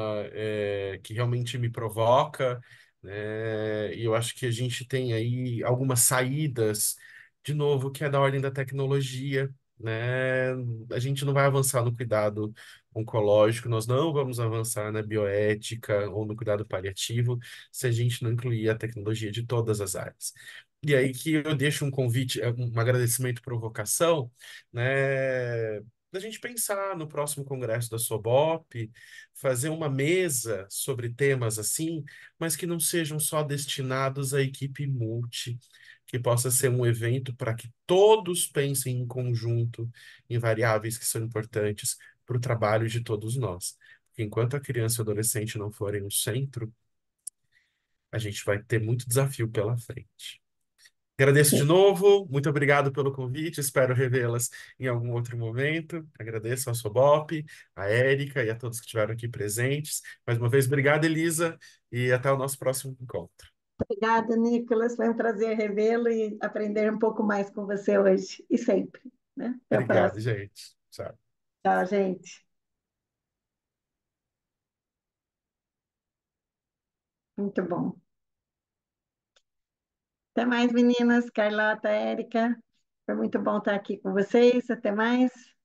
que realmente me provoca, né? E eu acho que a gente tem aí algumas saídas, de novo, que é da ordem da tecnologia, né? A gente não vai avançar no cuidado oncológico, nós não vamos avançar na bioética ou no cuidado paliativo se a gente não incluir a tecnologia de todas as áreas. E aí que eu deixo um convite, um agradecimento, provocação, né, da gente pensar no próximo congresso da SOBOP, fazer uma mesa sobre temas assim, mas que não sejam só destinados à equipe multi, que possa ser um evento para que todos pensem em conjunto em variáveis que são importantes para o trabalho de todos nós. Porque enquanto a criança e o adolescente não forem o centro, a gente vai ter muito desafio pela frente. Agradeço de novo, muito obrigado pelo convite, espero revê-las em algum outro momento. Agradeço ao Sobop, a Érica e a todos que estiveram aqui presentes. Mais uma vez, obrigado, Elisa, e até o nosso próximo encontro. Obrigada, Nicolas. Foi um prazer revê-lo e aprender um pouco mais com você hoje e sempre, né? Até a Obrigado, próxima. gente. Tchau. Tchau, gente. Muito bom. Até mais, meninas. Carlota, Érica. Foi muito bom estar aqui com vocês. Até mais.